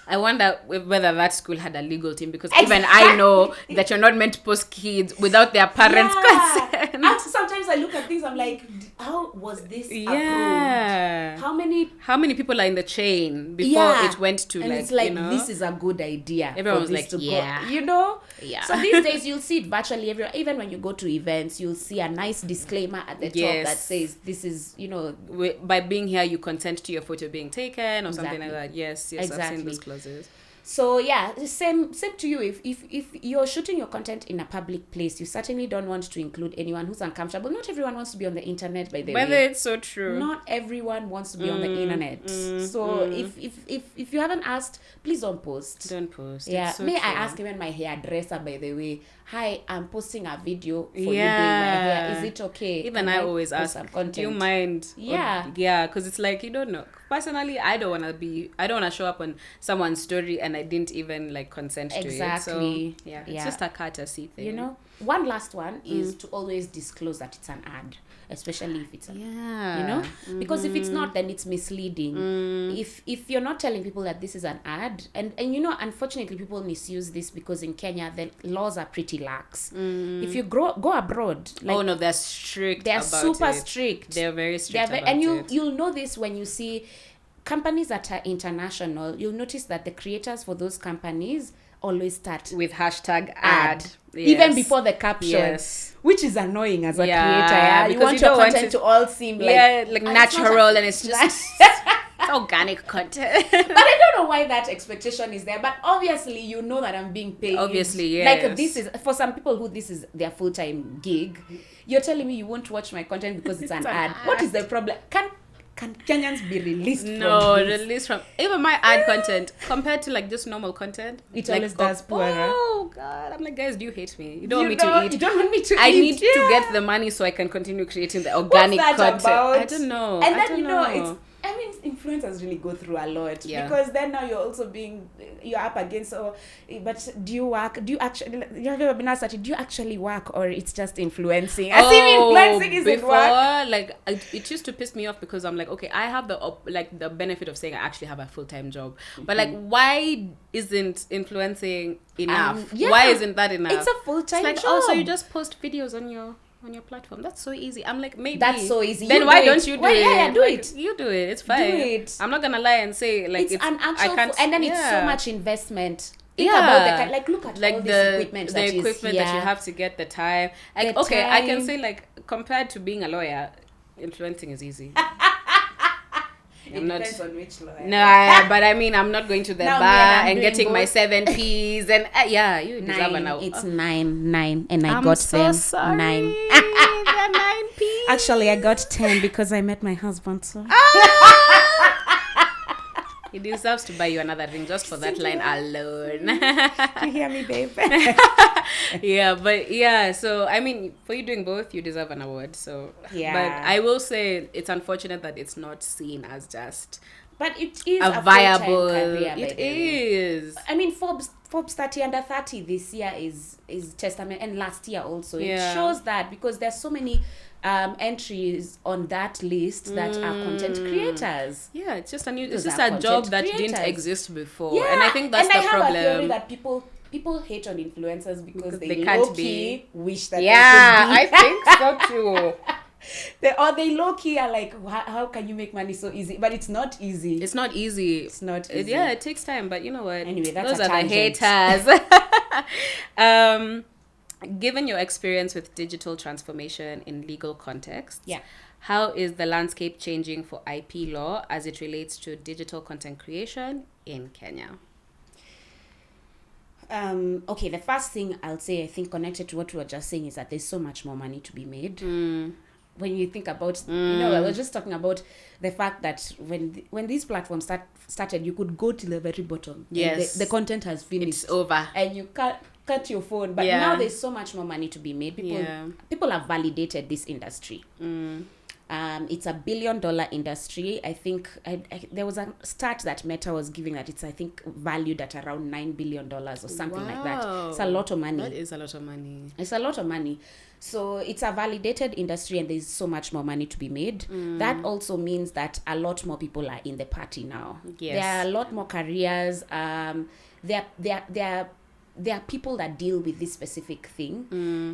A: I wonder whether that school had a legal team, because even I know that you're not meant to post kids without their parents' consent.
B: And sometimes I look at things, I'm like, how was this approved?
A: How many people are in the chain before it went to,
B: and it's like, this is a good idea.
A: Everyone's like,
B: go. So these days you'll see it virtually everywhere. Even when you go to events, you'll see a nice disclaimer at the top that says, this is,
A: by being here, you consent to your photo being taken or something like that. Yes, exactly. I've seen those clauses.
B: So same to you. If you're shooting your content in a public place, you certainly don't want to include anyone who's uncomfortable. Not everyone wants to be on the internet, by the way.
A: Whether it's so true.
B: Not everyone wants to be on the internet. So if you haven't asked, please don't post.
A: Don't post.
B: Yeah.
A: So
B: May
A: true.
B: I ask even my hairdresser, by the way, hi, I'm posting a video for you doing my hair. Is it okay?
A: Even I always ask, do you mind?
B: Yeah.
A: Because it's like, you don't know. Personally, I don't want to show up on someone's story and I didn't even consent to it.
B: Exactly.
A: So, it's just a courtesy thing.
B: One last one is to always disclose that it's an ad, especially if it's because if it's not, then it's misleading. If you're not telling people that this is an ad, and unfortunately people misuse this because in Kenya the laws are pretty lax. If you go abroad,
A: they're strict.
B: They're
A: about
B: super
A: it.
B: strict.
A: They're very strict about
B: and
A: it.
B: You'll know this when you see companies that are international. You'll notice that the creators for those companies always start
A: with hashtag ad. Yes.
B: Even before the caption, which is annoying as a creator. You want your content to all seem like
A: natural, and it's just it's organic content.
B: But I don't know why that expectation is there. But obviously, that I'm being paid.
A: Obviously, yes.
B: Like, this is for some people who this is their full-time gig. You're telling me you won't watch my content because it's an ad. What is the problem? Can Kenyans be released from this?
A: Released from even my ad content compared to just normal content.
B: It always does poorer.
A: Oh God, I'm like, guys, do you hate me? You don't want me to eat.
B: You don't want me to eat.
A: I need to get the money so I can continue creating the organic content.
B: About?
A: I don't know.
B: And then influencers really go through a lot because then now you're also you're up against. But do you work? Do you ever been asked that? Do you actually work or it's just influencing? I see influencing isn't work.
A: It used to piss me off because I'm like, okay, I have the benefit of saying I actually have a full-time job, but why isn't influencing enough? Why isn't that enough?
B: It's a full-time job.
A: Oh, so you just post videos on your platform. That's so easy. I'm like, maybe
B: that's so easy.
A: Then why don't you do it?
B: Yeah, do it.
A: You do it. It's fine.
B: Do it.
A: I'm not gonna lie and say
B: it's an actual, and then it's so much investment. Think about look at
A: like
B: all this equipment
A: the
B: that
A: equipment that you have to get, the time. Like, I can say, like, compared to being a lawyer, influencing is easy.
B: Depends on which lawyer.
A: No, but I mean, I'm not going to the bar and getting my 7 Ps and you deserve an hour.
B: It's 9, and I
A: I'm
B: got
A: so
B: them
A: sorry.
B: 9.
A: They're 9 Ps.
B: Actually, I got 10 because I met my husband. So
A: he deserves to buy you another ring just for that line alone.
B: you hear me, babe?
A: So I mean, for you doing both, you deserve an award. So
B: yeah,
A: but I will say it's unfortunate that it's not seen as just,
B: but it is
A: a viable
B: career.
A: It is.
B: I mean, Forbes 30 under 30 this year is testament, and last year also. It shows that, because there's so many entries on that list that are content creators.
A: Yeah, it's just a job that didn't exist before. Yeah. And I think that's
B: the
A: problem.
B: I have a theory that people hate on influencers because they
A: can't
B: low-key wish that
A: they could be. I think so too.
B: They low-key are like, how can you make money so easy? But it's not easy.
A: It's not easy. It takes time, but you know what?
B: Anyway,
A: those are the haters. Given your experience with digital transformation in legal contexts, how is the landscape changing for IP law as it relates to digital content creation in Kenya?
B: Okay, the first thing I'll say, I think, connected to what we were just saying, is that there's so much more money to be made. When you think about, I was just talking about the fact that when these platforms started, you could go to the very bottom.
A: Yes.
B: The content has finished.
A: It's over.
B: And you cut your phone. But now there's so much more money to be made. People have validated this industry. It's $1 billion industry. I think there was a stat that Meta was giving that it's, I think, valued at around $9 billion or something like that. It's a lot of money.
A: That is a lot of money.
B: It's a lot of money. So it's a validated industry, and there's so much more money to be made. That also means that a lot more people are in the party now.
A: Yes.
B: There are a lot more careers. There are people that deal with this specific thing,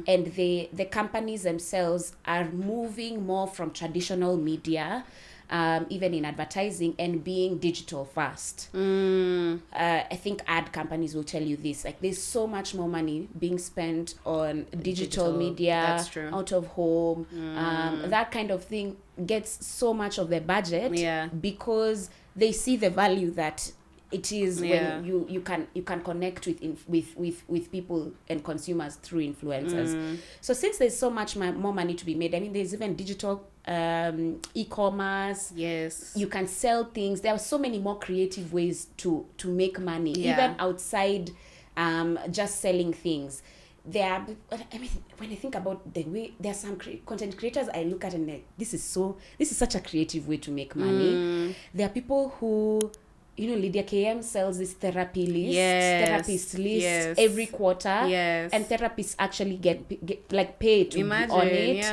B: and the companies themselves are moving more from traditional media, even in advertising, and being digital first. I think ad companies will tell you this. Like, there's so much more money being spent on digital media,
A: that's true.
B: out of home, that kind of thing gets so much of the budget because they see the value that it is when you can connect with people and consumers through influencers. So since there's so much more money to be made, I mean, there's even digital e-commerce.
A: Yes,
B: you can sell things. There are so many more creative ways to make money, even outside just selling things. I mean, when I think about the way there are some content creators I look at and like, this is such a creative way to make money. There are people who, Lydia KM sells this therapy list, therapist list every quarter, and therapists actually get like paid to be on it.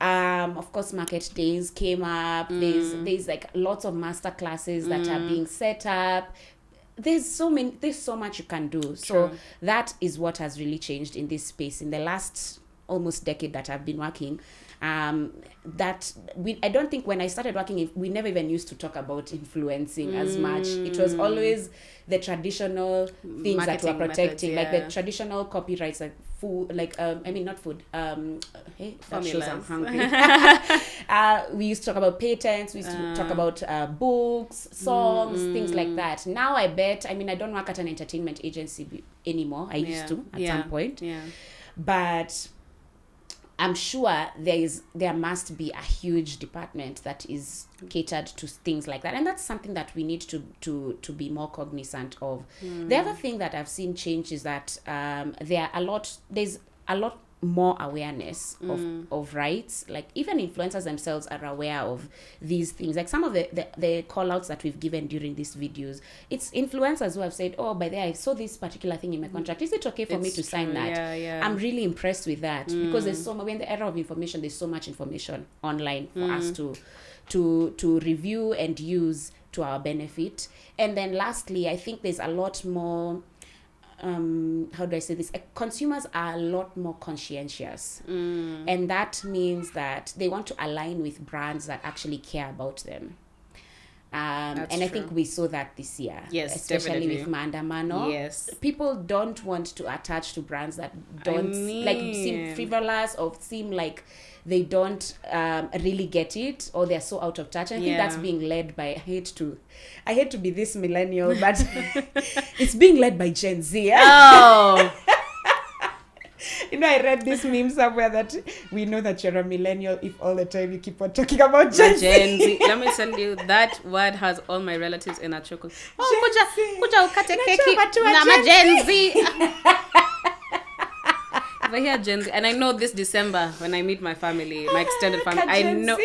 B: Of course, market days came up. There's like lots of master classes that are being set up. There's so much you can do. True. So that is what has really changed in this space in the last almost decade that I've been working. I don't think when I started working, we never even used to talk about influencing as much. It was always the traditional things marketing that were protecting, methods, like the traditional copyrights, like food, not food. Hey, that shows I'm hungry. We used to talk about patents. We used to talk about books, songs, things like that. Now I don't work at an entertainment agency anymore. I used to at some point, but I'm sure there must be a huge department that is catered to things like that, and that's something that we need to be more cognizant of. The other thing that I've seen change is that there's a lot more awareness of rights. Like, even influencers themselves are aware of these things. Like, some of the call outs that we've given during these videos, it's influencers who have said, oh, by the way, I saw this particular thing in my contract, is it okay for me to sign that? I'm really impressed with that, because we're in the era of information. There's so much information online for us to review and use to our benefit. And then lastly, I think there's a lot more how do I say this? Consumers are a lot more conscientious, and that means that they want to align with brands that actually care about them. And I think we saw that this year.
A: Yes,
B: especially
A: definitely.
B: with Maandamano.
A: Yes.
B: People don't want to attach to brands that don't seem frivolous or seem like they don't really get it, or they're so out of touch. And I think that's being led by, I hate to be this millennial, but it's being led by Gen Z.
A: Oh.
B: I read this meme somewhere that we know that you're a millennial if all the time you keep on talking about Gen Z.
A: Let me tell you, that word has all my relatives in a chocolate. Oh, kuja ukate keki na Gen Z. If I hear Gen Z, and I know this December when I meet my family, my extended family, I know,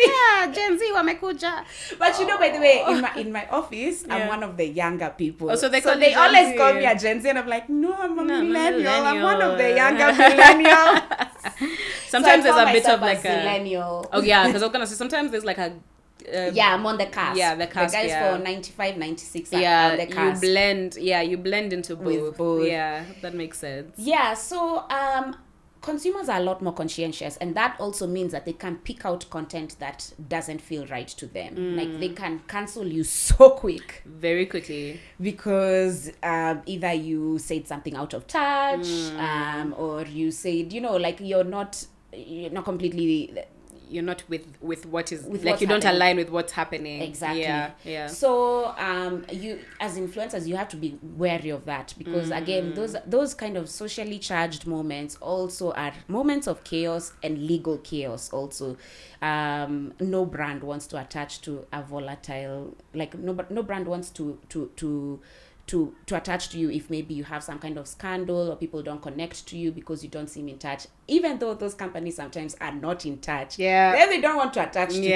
A: Gen Z wamekuja.
B: But by the way, in my office, I'm one of the younger people.
A: Oh, so they
B: always call me a Gen Z, and I'm like, no, I'm a millennial. I'm one of the younger millennials.
A: Sometimes there's a bit of
B: like a millennial.
A: Oh yeah, because I was gonna say sometimes there's like a.
B: I'm on the cusp.
A: Yeah, the cusp.
B: The guys for 95, 96
A: are
B: on the cusp.
A: You blend into both. Yeah, that makes sense.
B: Yeah, so consumers are a lot more conscientious, and that also means that they can pick out content that doesn't feel right to them. Like they can cancel you so quick,
A: very quickly,
B: because either you said something out of touch, or you said, like you're not completely.
A: You're not with what is
B: with
A: like you don't align with what's happening.
B: Exactly.
A: Yeah.
B: So you as influencers, you have to be wary of that, because again, those kind of socially charged moments also are moments of chaos and legal chaos also. No brand wants to attach to a volatile, like no brand wants to attach to you if maybe you have some kind of scandal or people don't connect to you because you don't seem in touch, even though those companies sometimes are not in touch. Then they don't want to attach to you.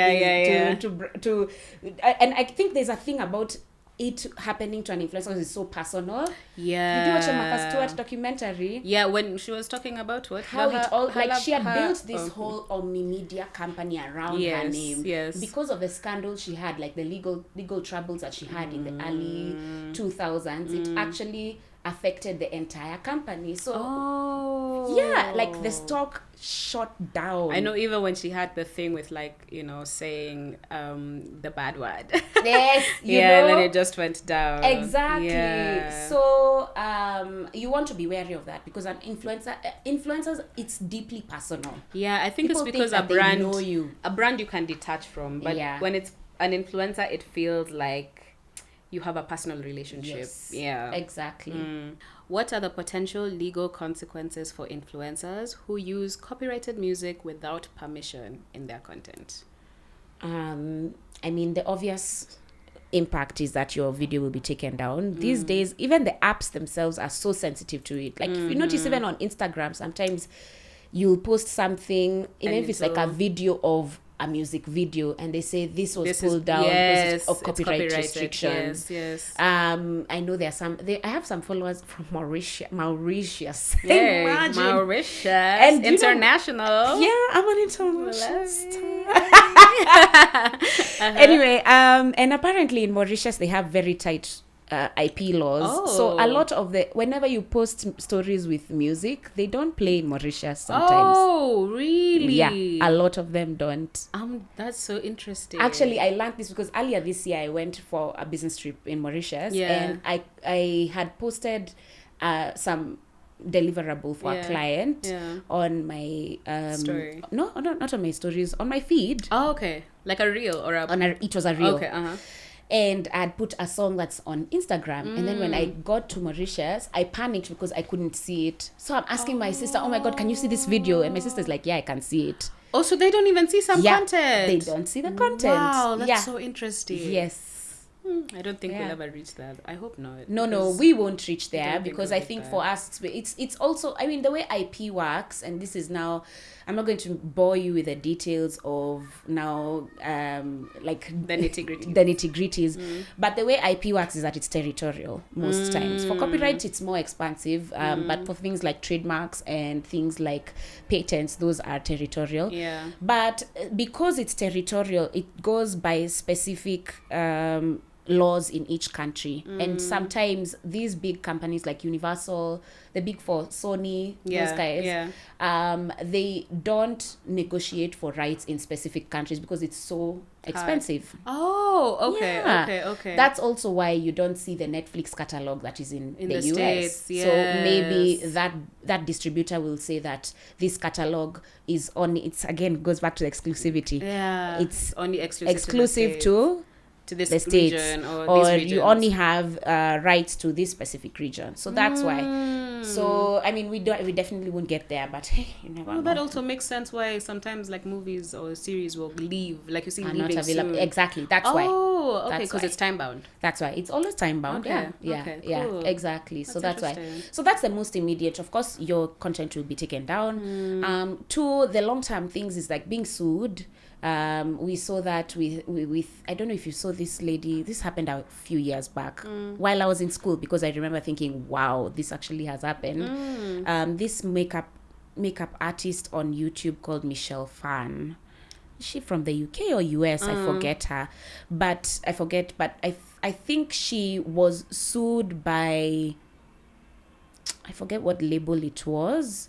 B: And I think there's a thing about it happening to an influencer is so personal. Did you watch a Martha Stewart documentary?
A: When she was talking about what?
B: How it all, like she had built this whole omni-media company around her name. Because of the scandal she had, like the legal troubles that she had in the early 2000s, it actually affected the entire company. So like the stock shot down.
A: I know, even when she had the thing with saying the bad word.
B: Yes,
A: and then it just went down.
B: Exactly. So you want to be wary of that, because an influencers, it's deeply personal.
A: I think people it's because a brand you can detach from, but when it's an influencer, it feels like you have a personal relationship.
B: Exactly.
A: What are the potential legal consequences for influencers who use copyrighted music without permission in their content?
B: The obvious impact is that your video will be taken down. These days, even the apps themselves are so sensitive to it. Like if you notice, even on Instagram, sometimes you'll post something, even if it's like a video of a music video, and they say this was pulled down because of copyright restrictions. I know I have some followers from Mauritius.
A: Mauritius. And international.
B: I'm an international star. Anyway, and apparently in Mauritius they have very tight IP laws. So a lot of whenever you post stories with music, they don't play in Mauritius sometimes.
A: Oh, really?
B: Yeah, a lot of them don't.
A: That's so interesting.
B: Actually, I learned this because earlier this year I went for a business trip in Mauritius, and I had posted some deliverable for a client on my
A: story.
B: No, not on my stories, on my feed.
A: Oh, okay. Like a reel or
B: it was a reel.
A: Okay,
B: And I'd put a song that's on Instagram. And then when I got to Mauritius, I panicked because I couldn't see it. So I'm asking my sister, oh my God, can you see this video? And my sister's like, yeah, I can see it.
A: Oh, so they don't even see some content?
B: They don't see the content.
A: Wow, that's so interesting.
B: Yes.
A: I don't think we'll ever reach that. I hope not.
B: No, we won't reach there, because I think for us, it's also, the way IP works, and this is now, I'm not going to bore you with the details of now, like
A: the nitty-gritty.
B: The nitty-gritties. But the way IP works is that it's territorial most times. For copyright, it's more expansive, but for things like trademarks and things like patents, those are territorial.
A: Yeah.
B: But because it's territorial, it goes by specific laws in each country. And sometimes these big companies like Universal, the big four, Sony, those guys, they don't negotiate for rights in specific countries because it's so expensive.
A: Oh, okay, okay.
B: That's also why you don't see the Netflix catalog that is in the US.
A: States, yes.
B: So maybe that distributor will say that this catalog is only, it's again goes back to the exclusivity.
A: Yeah,
B: it's
A: only
B: exclusive to
A: this
B: the states,
A: region or
B: or
A: these
B: you only have rights to this specific region. So that's why. So I mean, we definitely won't get there, but hey, you never know.
A: That also makes sense why sometimes like movies or series will leave, like you see, leaving
B: not available.
A: soon.
B: Exactly. That's why.
A: Oh, okay, because it's time bound.
B: That's why it's always time bound.
A: Okay,
B: Yeah,
A: cool.
B: exactly. So that's why. So that's the most immediate. Of course, your content will be taken down. Two, the long term things is like being sued. We saw that with I don't know if you saw this lady. This happened a few years back while I was in school, because I remember thinking, wow, this actually has happened. This makeup artist on YouTube called Michelle Phan. Is she from the UK or US? I forget her, but I think she was sued by, I forget what label it was,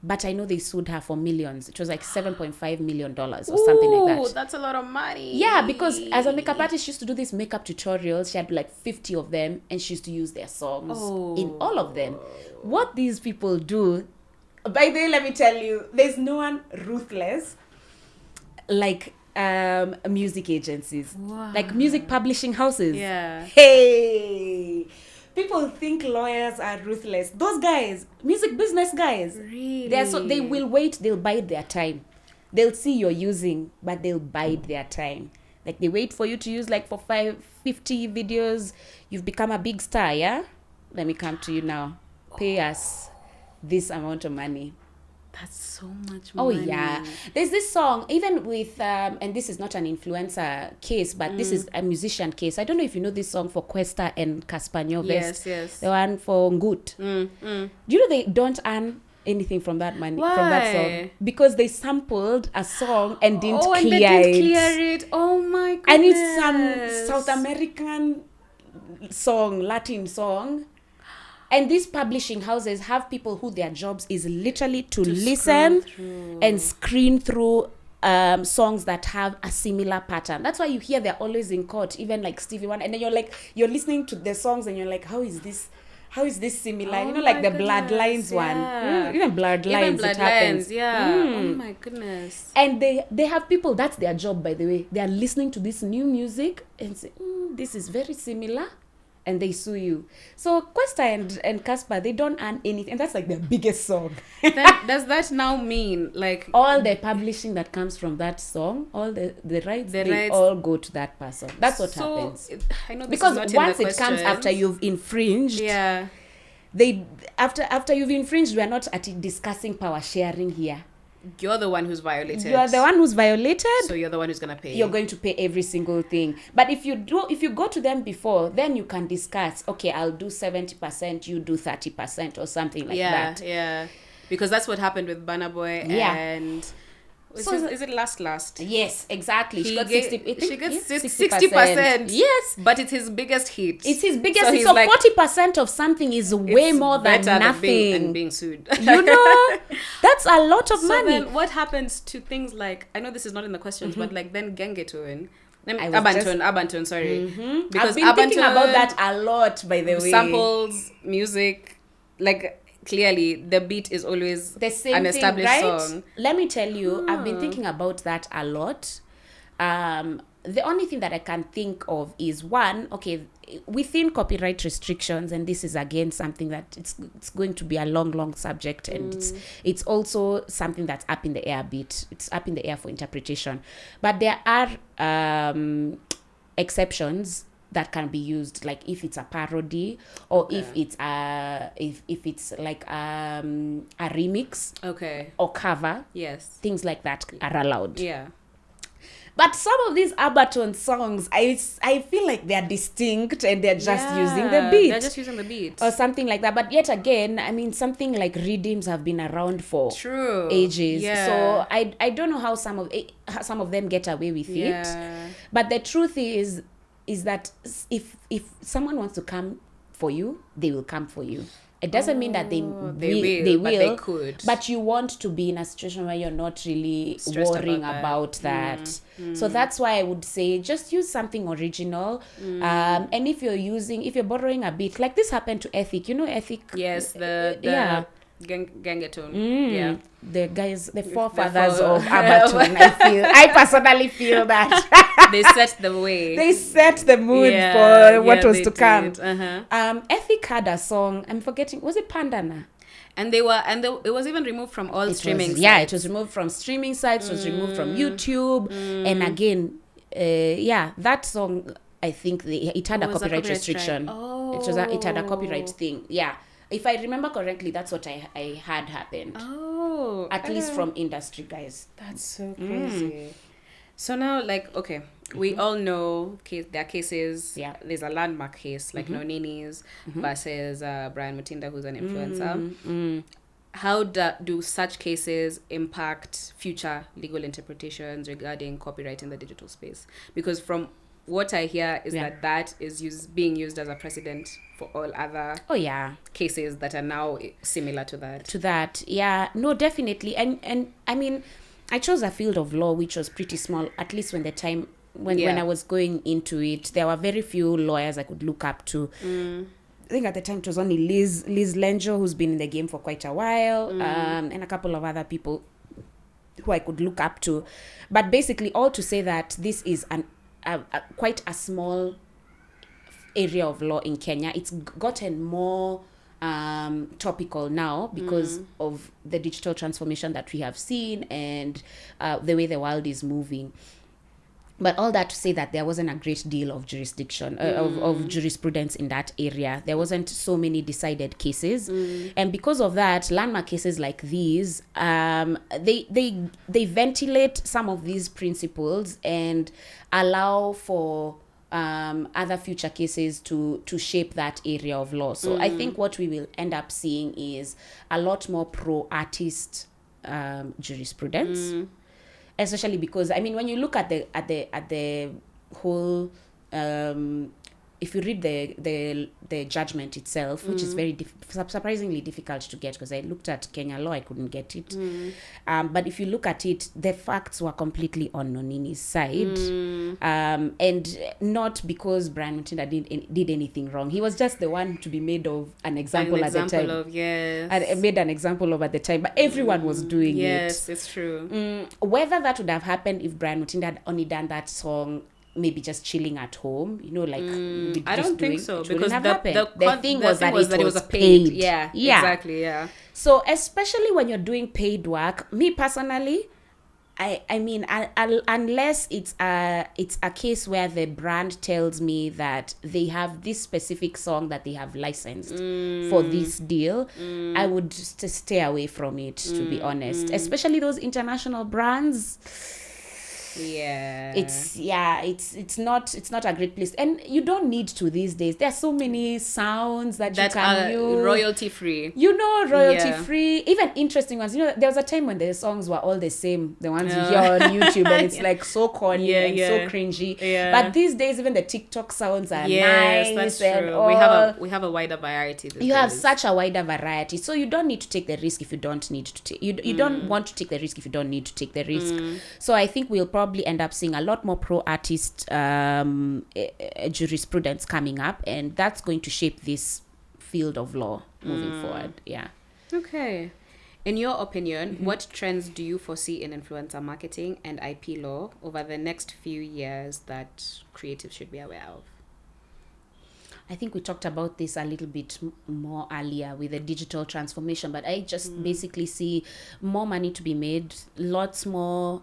B: but I know they sued her for millions. It was like $7.5 million or something like that.
A: That's a lot of money.
B: Yeah, because as a makeup artist, she used to do these makeup tutorials. She had like 50 of them, and she used to use their songs in all of them. What these people do, by the way, let me tell you, there's no one ruthless like music agencies, like music publishing houses.
A: Yeah.
B: Hey, people think lawyers are ruthless. Those guys, music business guys,
A: Really?
B: they will wait. They'll bide their time. They'll see you're using, but they'll bide their time. Like they wait for you to use like for 50 videos. You've become a big star, yeah? Let me come to you now. Pay us this amount of money.
A: That's so much
B: Oh
A: money.
B: yeah, there's this song even with and this is not an influencer case, but this is a musician case. I don't know if you know this song for Questa and Caspar Nyovest.
A: Yes.
B: The one for Ngut. Do you know they don't earn anything from that money?
A: Why?
B: From that song, because they sampled a song and didn't
A: and
B: clear
A: they didn't
B: it.
A: clear it. Oh my goodness.
B: And it's some South American song, Latin song. And these publishing houses have people who their jobs is literally to listen and screen through songs that have a similar pattern. That's why you hear they're always in court, even like Stevie Wonder. And then you're listening to the songs and you're like, how is this similar?
A: Oh,
B: you know, like the
A: my
B: Bloodlines
A: goodness,
B: one.
A: yeah.
B: Even Bloodlines, it happens.
A: Yeah. Oh my goodness.
B: And they have people, that's their job, by the way. They are listening to this new music and say, this is very similar. And they sue you. So Questa and Caspar, they don't earn anything. And that's like their biggest song.
A: Does that now mean like
B: all the publishing that comes from that song, all the rights, all go to that person. That's what happens.
A: I know this
B: because
A: is not
B: once
A: in the
B: it comes after you've infringed,
A: yeah.
B: After you've infringed, we are not discussing power sharing here.
A: You're the one who's violated.
B: You are the one who's violated.
A: So you're the one who's gonna pay.
B: You're going to pay every single thing. But if you go to them before, then you can discuss. Okay, I'll do 70%. You do 30% or something like that.
A: Yeah. Because that's what happened with Burna Boy and. Is it last?
B: Yes, exactly. She got
A: 60%.
B: Yes.
A: But it's his biggest hit.
B: It's his biggest hit.
A: So
B: like, 40% of something is way more than nothing.
A: And being sued.
B: You know, that's a lot of money.
A: So then what happens to things like, I know this is not in the questions, but like then Gengetone. Abanton, sorry.
B: Because I've been thinking about that a lot, by the way.
A: Samples, music, like... Clearly, the beat is always
B: the same
A: an established
B: thing, right?
A: song.
B: Let me tell you, I've been thinking about that a lot. The only thing that I can think of is one, okay, within copyright restrictions, and this is again something that it's going to be a long subject, and it's also something that's up in the air a bit. It's up in the air for interpretation. But there are exceptions that can be used, like if it's a parody or if it's if it's like a remix, or cover, things like that are allowed.
A: Yeah.
B: But some of these Abaton songs, I feel like they're distinct and they're just using the beat.
A: They're just using the beat.
B: Or something like that. But yet again, I mean, something like rhythms have been around for ages.
A: Yeah.
B: So I don't know how some of them get away with it. But the truth is, is that if someone wants to come for you, they will come for you. It doesn't mean that they will,
A: but they could.
B: But you want to be in a situation where you're not really worrying about that. So that's why I would say just use something original. And if you're borrowing a bit, like this happened to Ethic. You know Ethic?
A: Yes, the Gangetone. Yeah.
B: The guys, the forefathers of Abattoon. I personally feel that
A: they set the way.
B: They set the mood for what was to come. Ethic had a song. I'm forgetting. Was it Pandana?
A: And it was even removed from all streaming sites.
B: Yeah, it was removed from streaming sites. It was removed from YouTube. And again, that song, I think it had a copyright restriction. It had a copyright thing. Yeah. If I remember correctly, that's what I had happened.
A: Oh.
B: At least from industry guys.
A: That's so crazy. So now, like, okay, we all know there are cases. Yeah. There's a landmark case, like Nonini's versus Brian Mutinda, who's an influencer. How do such cases impact future legal interpretations regarding copyright in the digital space? Because from what I hear is that is being used as a precedent for all other cases that are now similar to that. Yeah, no, definitely. And I mean, I chose a field of law which was pretty small, at least when I was going into it. There were very few lawyers I could look up to. I think at the time it was only Liz Lenjo, who's been in the game for quite a while, and a couple of other people who I could look up to. But basically, all to say that this is quite a small area of law in Kenya. It's gotten more topical now because of the digital transformation that we have seen and the way the world is moving. But all that to say that there wasn't a great deal of jurisdiction, of jurisprudence in that area. There wasn't so many decided cases. And because of that, landmark cases like these, they ventilate some of these principles and allow for other future cases to shape that area of law. So I think what we will end up seeing is a lot more pro-artist jurisprudence. Especially because, I mean, when you look at the whole, if you read the judgment itself, which is very surprisingly difficult to get, because I looked at Kenya law, I couldn't get it. But if you look at it, the facts were completely on Nonini's side, and not because Brian Mutinda did anything wrong. He was just the one to be made of an example at the time. And made an example of at the time, but everyone was doing it. Yes, it's true.
B: Whether that would have happened if Brian Mutinda had only done that song, maybe just chilling at home, like
A: I don't think so, because
B: the thing was that it was
A: paid. Yeah, exactly. Yeah.
B: So especially when you're doing paid work, me personally, I mean, unless it's a case where the brand tells me that they have this specific song that they have licensed for this deal, I would just stay away from it, to be honest. Especially those international brands. It's not a great place, and you don't need to these days. There are so many sounds that you can use
A: royalty free,
B: free, even interesting ones. There was a time when the songs were all the same, the ones you hear on YouTube, and it's like so corny and so cringy. But these days, even the TikTok sounds are nice.
A: That's true. We have a wider variety.
B: You have such a wider variety, so you don't need to take the risk if you don't need to take. You don't want to take the risk if you don't need to take the risk. So I think we'll probably end up seeing a lot more pro-artist jurisprudence coming up, and that's going to shape this field of law moving forward.
A: Okay, in your opinion, what trends do you foresee in influencer marketing and IP law over the next few years that creatives should be aware of?
B: I think we talked about this a little bit more earlier with the digital transformation, but I just basically see more money to be made, lots more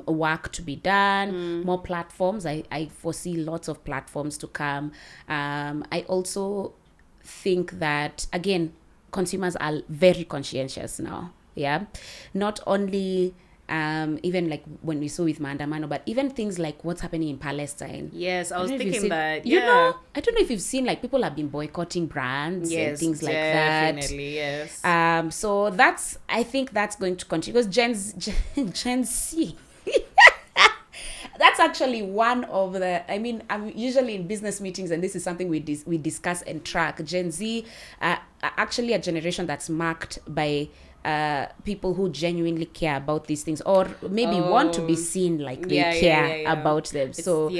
B: work to be done, more platforms. I foresee lots of platforms to come. I also think that, again, consumers are very conscientious now. Not only even like when we saw with Maandamano, but even things like what's happening in Palestine.
A: Yes, I was thinking that.
B: I don't know if you've seen, like, people have been boycotting brands and things like that.
A: Yes.
B: So I think that's going to continue, because Gen Z. That's that's actually one of the, I mean, I'm usually in business meetings, and this is something we discuss and track. Gen Z are actually a generation that's marked by people who genuinely care about these things, or maybe want to be seen like they care about them. So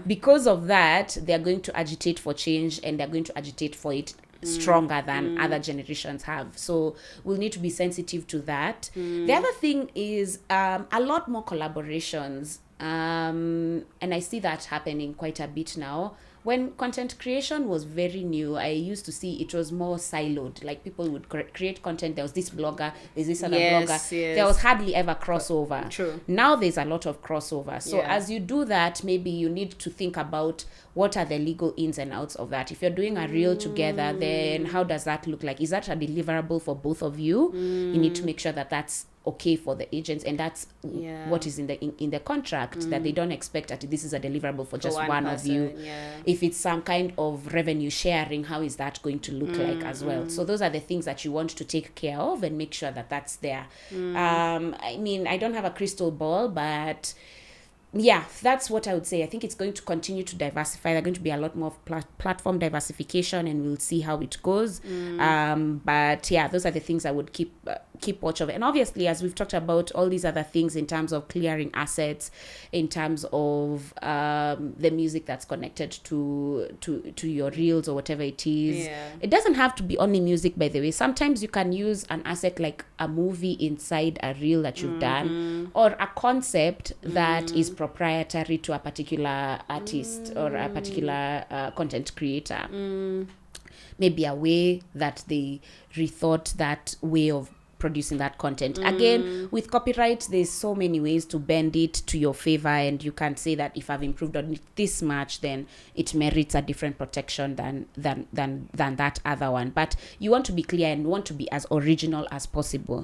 B: because of that, they're going to agitate for change, and they're going to agitate for it stronger than other generations have. So we'll need to be sensitive to that. The other thing is a lot more collaborations, and I see that happening quite a bit now. When content creation was very new, I used to see it was more siloed. Like, people would create content. There was this blogger, there's this other blogger. Yes. There was hardly ever crossover.
A: True.
B: Now there's a lot of crossover. So as you do that, maybe you need to think about what are the legal ins and outs of that. If you're doing a reel together, then how does that look like? Is that a deliverable for both of you? You need to make sure that that's okay for the agents, and that's what is in the contract, that they don't expect that this is a deliverable for just one of you. If it's some kind of revenue sharing, how is that going to look like as well? So those are the things that you want to take care of and make sure that that's there. I mean, I don't have a crystal ball, but yeah, that's what I would say. I think it's going to continue to diversify. There's going to be a lot more platform diversification, and we'll see how it goes. But yeah, those are the things I would keep watch of. And obviously, as we've talked about, all these other things in terms of clearing assets, in terms of the music that's connected to your reels or whatever it is. It doesn't have to be only music, by the way. Sometimes you can use an asset like a movie inside a reel that you've done, or a concept that is proprietary to a particular artist or a particular content creator. Maybe a way that they rethought that way of producing that content. Again, with copyright, there's so many ways to bend it to your favor, and you can say that if I've improved on it this much, then it merits a different protection than that other one. But you want to be clear and want to be as original as possible.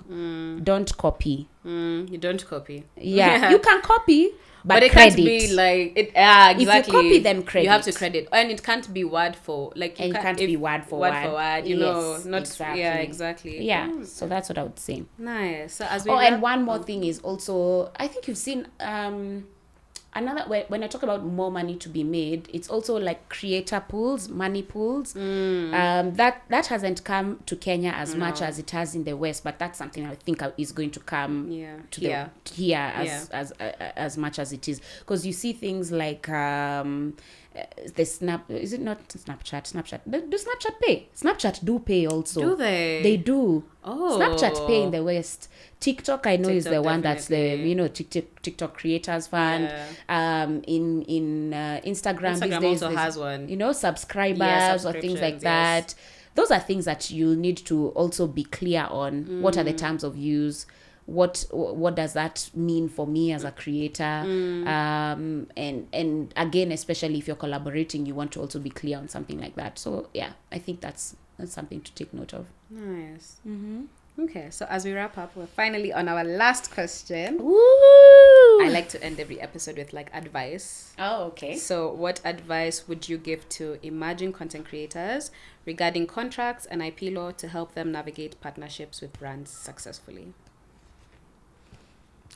B: Don't copy.
A: You don't copy.
B: You can copy, but
A: it
B: credit.
A: Can't be like it. Exactly.
B: If you copy, then credit.
A: You have to credit, and it can't be word for like.
B: It can't be word for word.
A: You know, not
B: exactly.
A: Yeah, exactly.
B: Yeah. So that's what I would say.
A: Nice. So as we
B: and one more thing is also, I think you've seen another, when I talk about more money to be made, it's also like creator pools, money pools. That hasn't come to Kenya as much as it has in the West, but that's something I think is going to come to here as much as it is, because you see things like is it not Snapchat? Do Snapchat pay? Snapchat do pay also.
A: Do they?
B: They do. Oh. Snapchat pay in the West. TikTok, I know, is the one that's the TikTok creators fund. In Instagram these days
A: also has one.
B: Subscribers or things like that. Those are things that you need to also be clear on. What are the terms of use? What does that mean for me as a creator? And again, especially if you're collaborating, you want to also be clear on something like that. So yeah, I think that's something to take note of.
A: Nice. Okay, so as we wrap up, we're finally on our last question.
B: Woo!
A: I like to end every episode with like advice.
B: Oh, okay.
A: So what advice would you give to emerging content creators regarding contracts and IP law to help them navigate partnerships with brands successfully?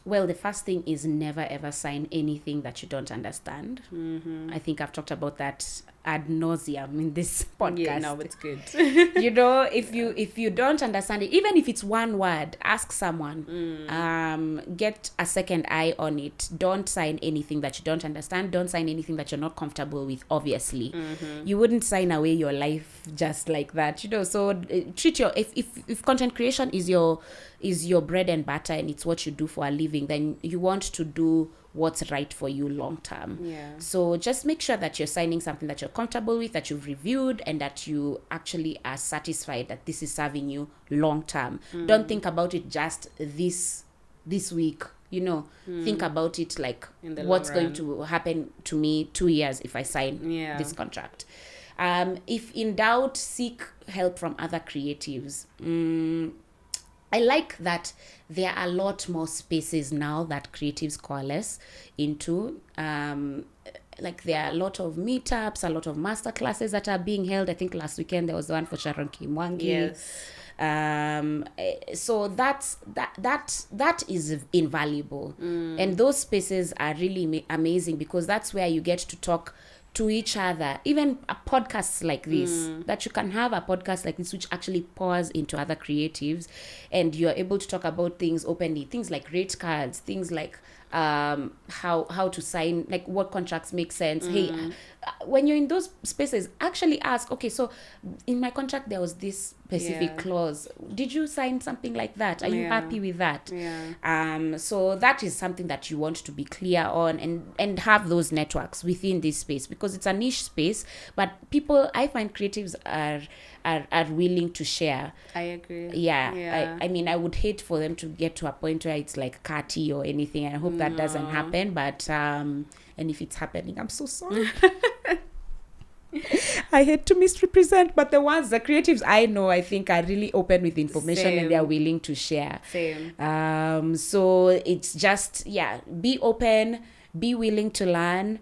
B: Well, the first thing is never ever sign anything that you don't understand. I think I've talked about that ad nauseum in this podcast.
A: Yeah, no, it's good.
B: If you don't understand it, even if it's one word, ask someone. Get a second eye on it. Don't sign anything that you don't understand. Don't sign anything that you're not comfortable with. Obviously, you wouldn't sign away your life just like that. So treat if content creation is your bread and butter and it's what you do for a living, then you want to do what's right for you long term. So just make sure that you're signing something that you're comfortable with, that you've reviewed, and that you actually are satisfied that this is serving you long term. Don't think about it just this week. Think about it like what's going to happen to me 2 years if I sign this contract. If in doubt, seek help from other creatives. I like that there are a lot more spaces now that creatives coalesce into. Like there are a lot of meetups, a lot of masterclasses that are being held. I think last weekend there was the one for Sharon Kimwangi. So that is invaluable. And those spaces are really amazing, because that's where you get to talk to each other. Even podcasts like this, that you can have a podcast like this which actually pours into other creatives, and you're able to talk about things openly, things like rate cards, things like how to sign, like what contracts make sense. Hey, when you're in those spaces, actually ask, okay, so in my contract there was this specific clause, did you sign something like that? Are you happy with that? So that is something that you want to be clear on, and have those networks within this space, because it's a niche space, but people, I find creatives are willing to share.
A: I agree.
B: I mean, I would hate for them to get to a point where it's like catty or anything. I hope that doesn't happen, but and if it's happening, I'm so sorry. I hate to misrepresent, but the creatives I know, I think, are really open with information. Same. And they are willing to share.
A: Same.
B: So it's just, be open, be willing to learn,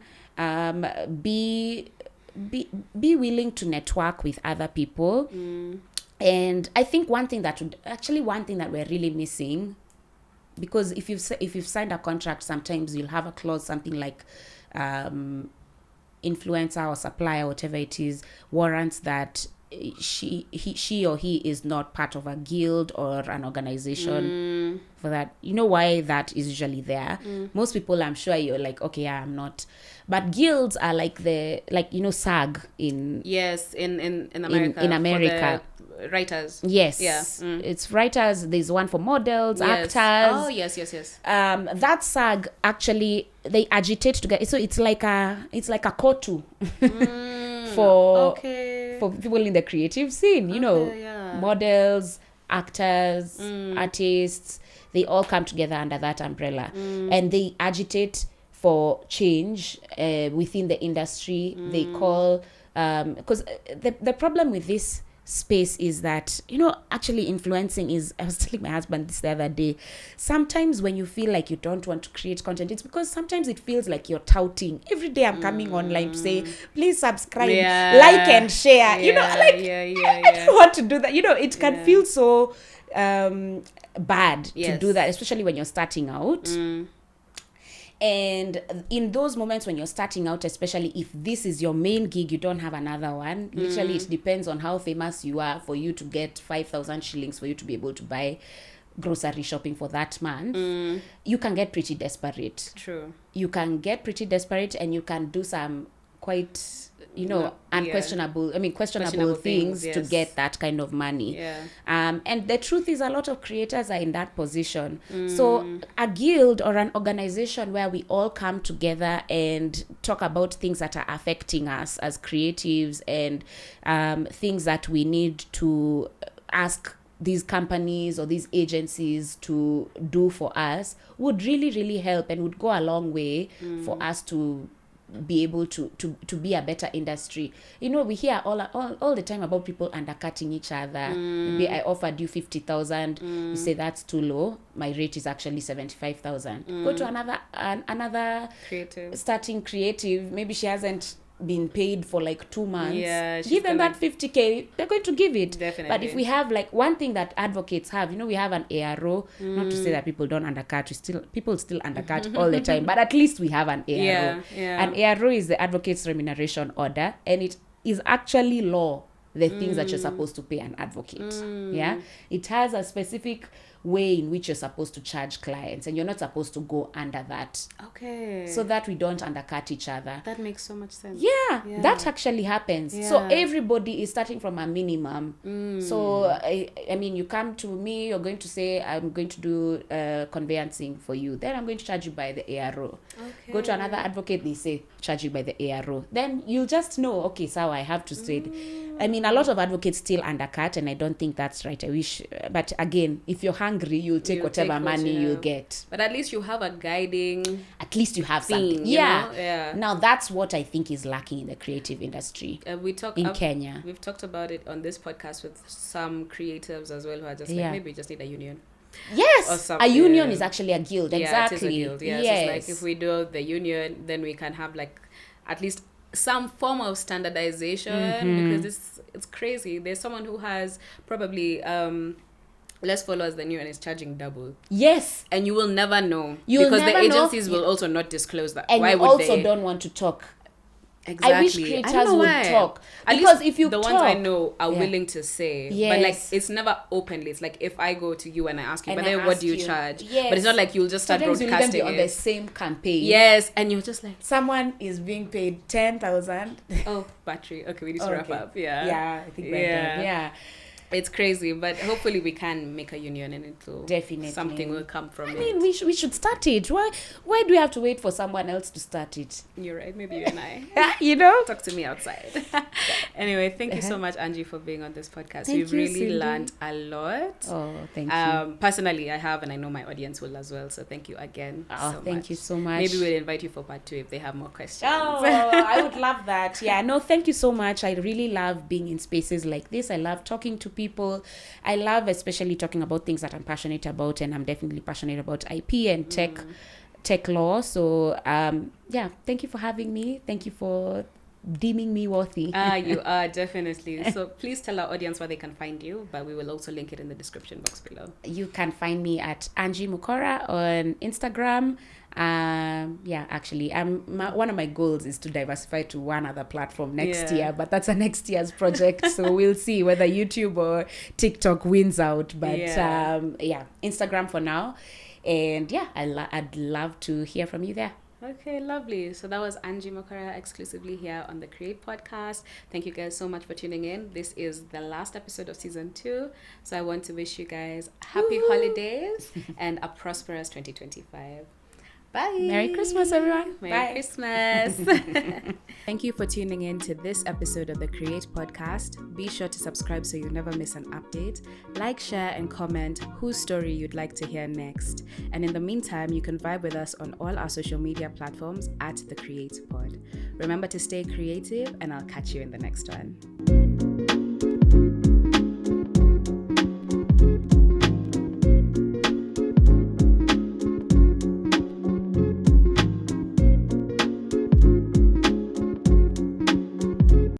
B: be willing to network with other people. And I think one thing that we're really missing, because if you've signed a contract, sometimes you'll have a clause, something like influencer or supplier, whatever it is, warrants that she or he is not part of a guild or an organization. For that, you know why that is usually there. Most people, I'm sure, you're like, okay, I'm not, but guilds are like SAG in America, in America.
A: Writers.
B: Yes. It's writers. There's one for models, actors.
A: Oh, yes.
B: That SAG, actually, they agitate together. So it's like a kotu for people in the creative scene, models, actors, artists, they all come together under that umbrella, and they agitate for change within the industry. They call, because the problem with this space is that, actually influencing is, I was telling my husband this the other day, sometimes when you feel like you don't want to create content, it's because sometimes it feels like you're touting. Every day I'm coming online to say, please subscribe, like and share. I don't want to do that. It can feel so bad to do that, especially when you're starting out. And in those moments when you're starting out, especially if this is your main gig, you don't have another one. Literally, it depends on how famous you are for you to get 5,000 shillings for you to be able to buy grocery shopping for that month. You can get pretty desperate.
A: True.
B: You can get pretty desperate, and you can do some quite questionable things to get that kind of money. And the truth is, a lot of creators are in that position. So a guild or an organization where we all come together and talk about things that are affecting us as creatives, and things that we need to ask these companies or these agencies to do for us, would really, really help, and would go a long way for us to be able to be a better industry. We hear all the time about people undercutting each other. Maybe I offered you 50,000, you say that's too low, my rate is actually 75,000. Go to another starting creative, maybe she hasn't been paid for like 2 months, give them that 50k, they're going to give it.
A: Definitely.
B: But if we have, like, one thing that advocates have, we have an ARO, not to say that people don't undercut, people still undercut all the time, but at least we have an ARO. An ARO is the Advocates Remuneration Order, and it is actually law, the things that you're supposed to pay an advocate. It has a specific way in which you're supposed to charge clients, and you're not supposed to go under that. So that we don't undercut each other.
A: That makes so much sense.
B: That actually happens. So everybody is starting from a minimum. So I mean, you come to me, you're going to say, I'm going to do conveyancing for you, then I'm going to charge you by the ARO. Go to another advocate, they say charge you by the ARO. Then you'll just know, okay, so I have to say I mean, a lot of advocates still undercut, and I don't think that's right. I wish, but again, if you're hungry, you'll take whatever money you get.
A: But at least you have a guiding.
B: At least you have something. Now that's what I think is lacking in the creative industry. Kenya.
A: We've talked about it on this podcast with some creatives as well, who are just like, maybe we just need a union.
B: Yes, a union is actually a guild. Exactly.
A: It is a guild. So it's like, if we do the union, then we can have, like, at least some form of standardization, because it's crazy. There's someone who has probably less followers than you and is charging double.
B: Yes.
A: And you will never know.
B: You'll
A: because
B: never
A: the agencies
B: know.
A: will also not disclose that.
B: And
A: why
B: you
A: would
B: also
A: they?
B: don't want to talk.
A: Exactly.
B: I wish creators would talk.
A: At
B: because
A: least
B: if you
A: the
B: talk,
A: ones I know are willing to say.
B: Yes.
A: But like it's never openly. It's like if I go to you and I ask you,
B: And
A: but
B: I
A: then what
B: ask
A: do you
B: you.
A: charge?
B: Yes.
A: But it's not like you'll just start
B: sometimes you'll
A: broadcasting
B: even be on
A: it.
B: the same campaign.
A: Yes, and you're just like,
B: someone is being paid 10,000.
A: oh, battery. Okay, we need to wrap up. Yeah.
B: Yeah, I think we're done. Yeah.
A: It's crazy, but hopefully we can make a union and it'll
B: Definitely.
A: something will come from it.
B: I mean, we should start it. Why do we have to wait for someone else to start it?
A: You're right. Maybe you and I.
B: You know?
A: Talk to me outside. Anyway, thank you so much, Angie, for being on this podcast.
B: Thank
A: We've
B: you,
A: really
B: Cindy.
A: learned a lot.
B: Oh, thank you.
A: Personally, I have, and I know my audience will as well. So thank you again.
B: Thank you so much.
A: Maybe we'll invite you for part 2 if they have more questions.
B: Oh, I would love that. Yeah, no, thank you so much. I really love being in spaces like this. I love talking to people. I love especially talking about things that I'm passionate about, and I'm definitely passionate about IP and tech law. So, yeah, thank you for having me. Thank you for deeming me worthy.
A: You are, definitely. So please tell our audience where they can find you, but we will also link it in the description box below.
B: You can find me at Angie Mukora on Instagram. Actually, one of my goals is to diversify to one other platform next year, but that's a next year's project. So we'll see whether YouTube or TikTok wins out. But Instagram for now. And yeah, I'd love to hear from you there.
A: Okay, lovely. So that was Angie Mukora exclusively here on the Cre8 Podcast. Thank you guys so much for tuning in. This is the last episode of season 2. So I want to wish you guys happy holidays and a prosperous 2025. Bye.
B: Merry Christmas, everyone.
A: Merry Christmas. Thank you for tuning in to this episode of the Cre8 Podcast. Be sure to subscribe so you never miss an update. Like, share, and comment whose story you'd like to hear next. And in the meantime, you can vibe with us on all our social media platforms at the Cre8 Pod. Remember to stay creative, and I'll catch you in the next one.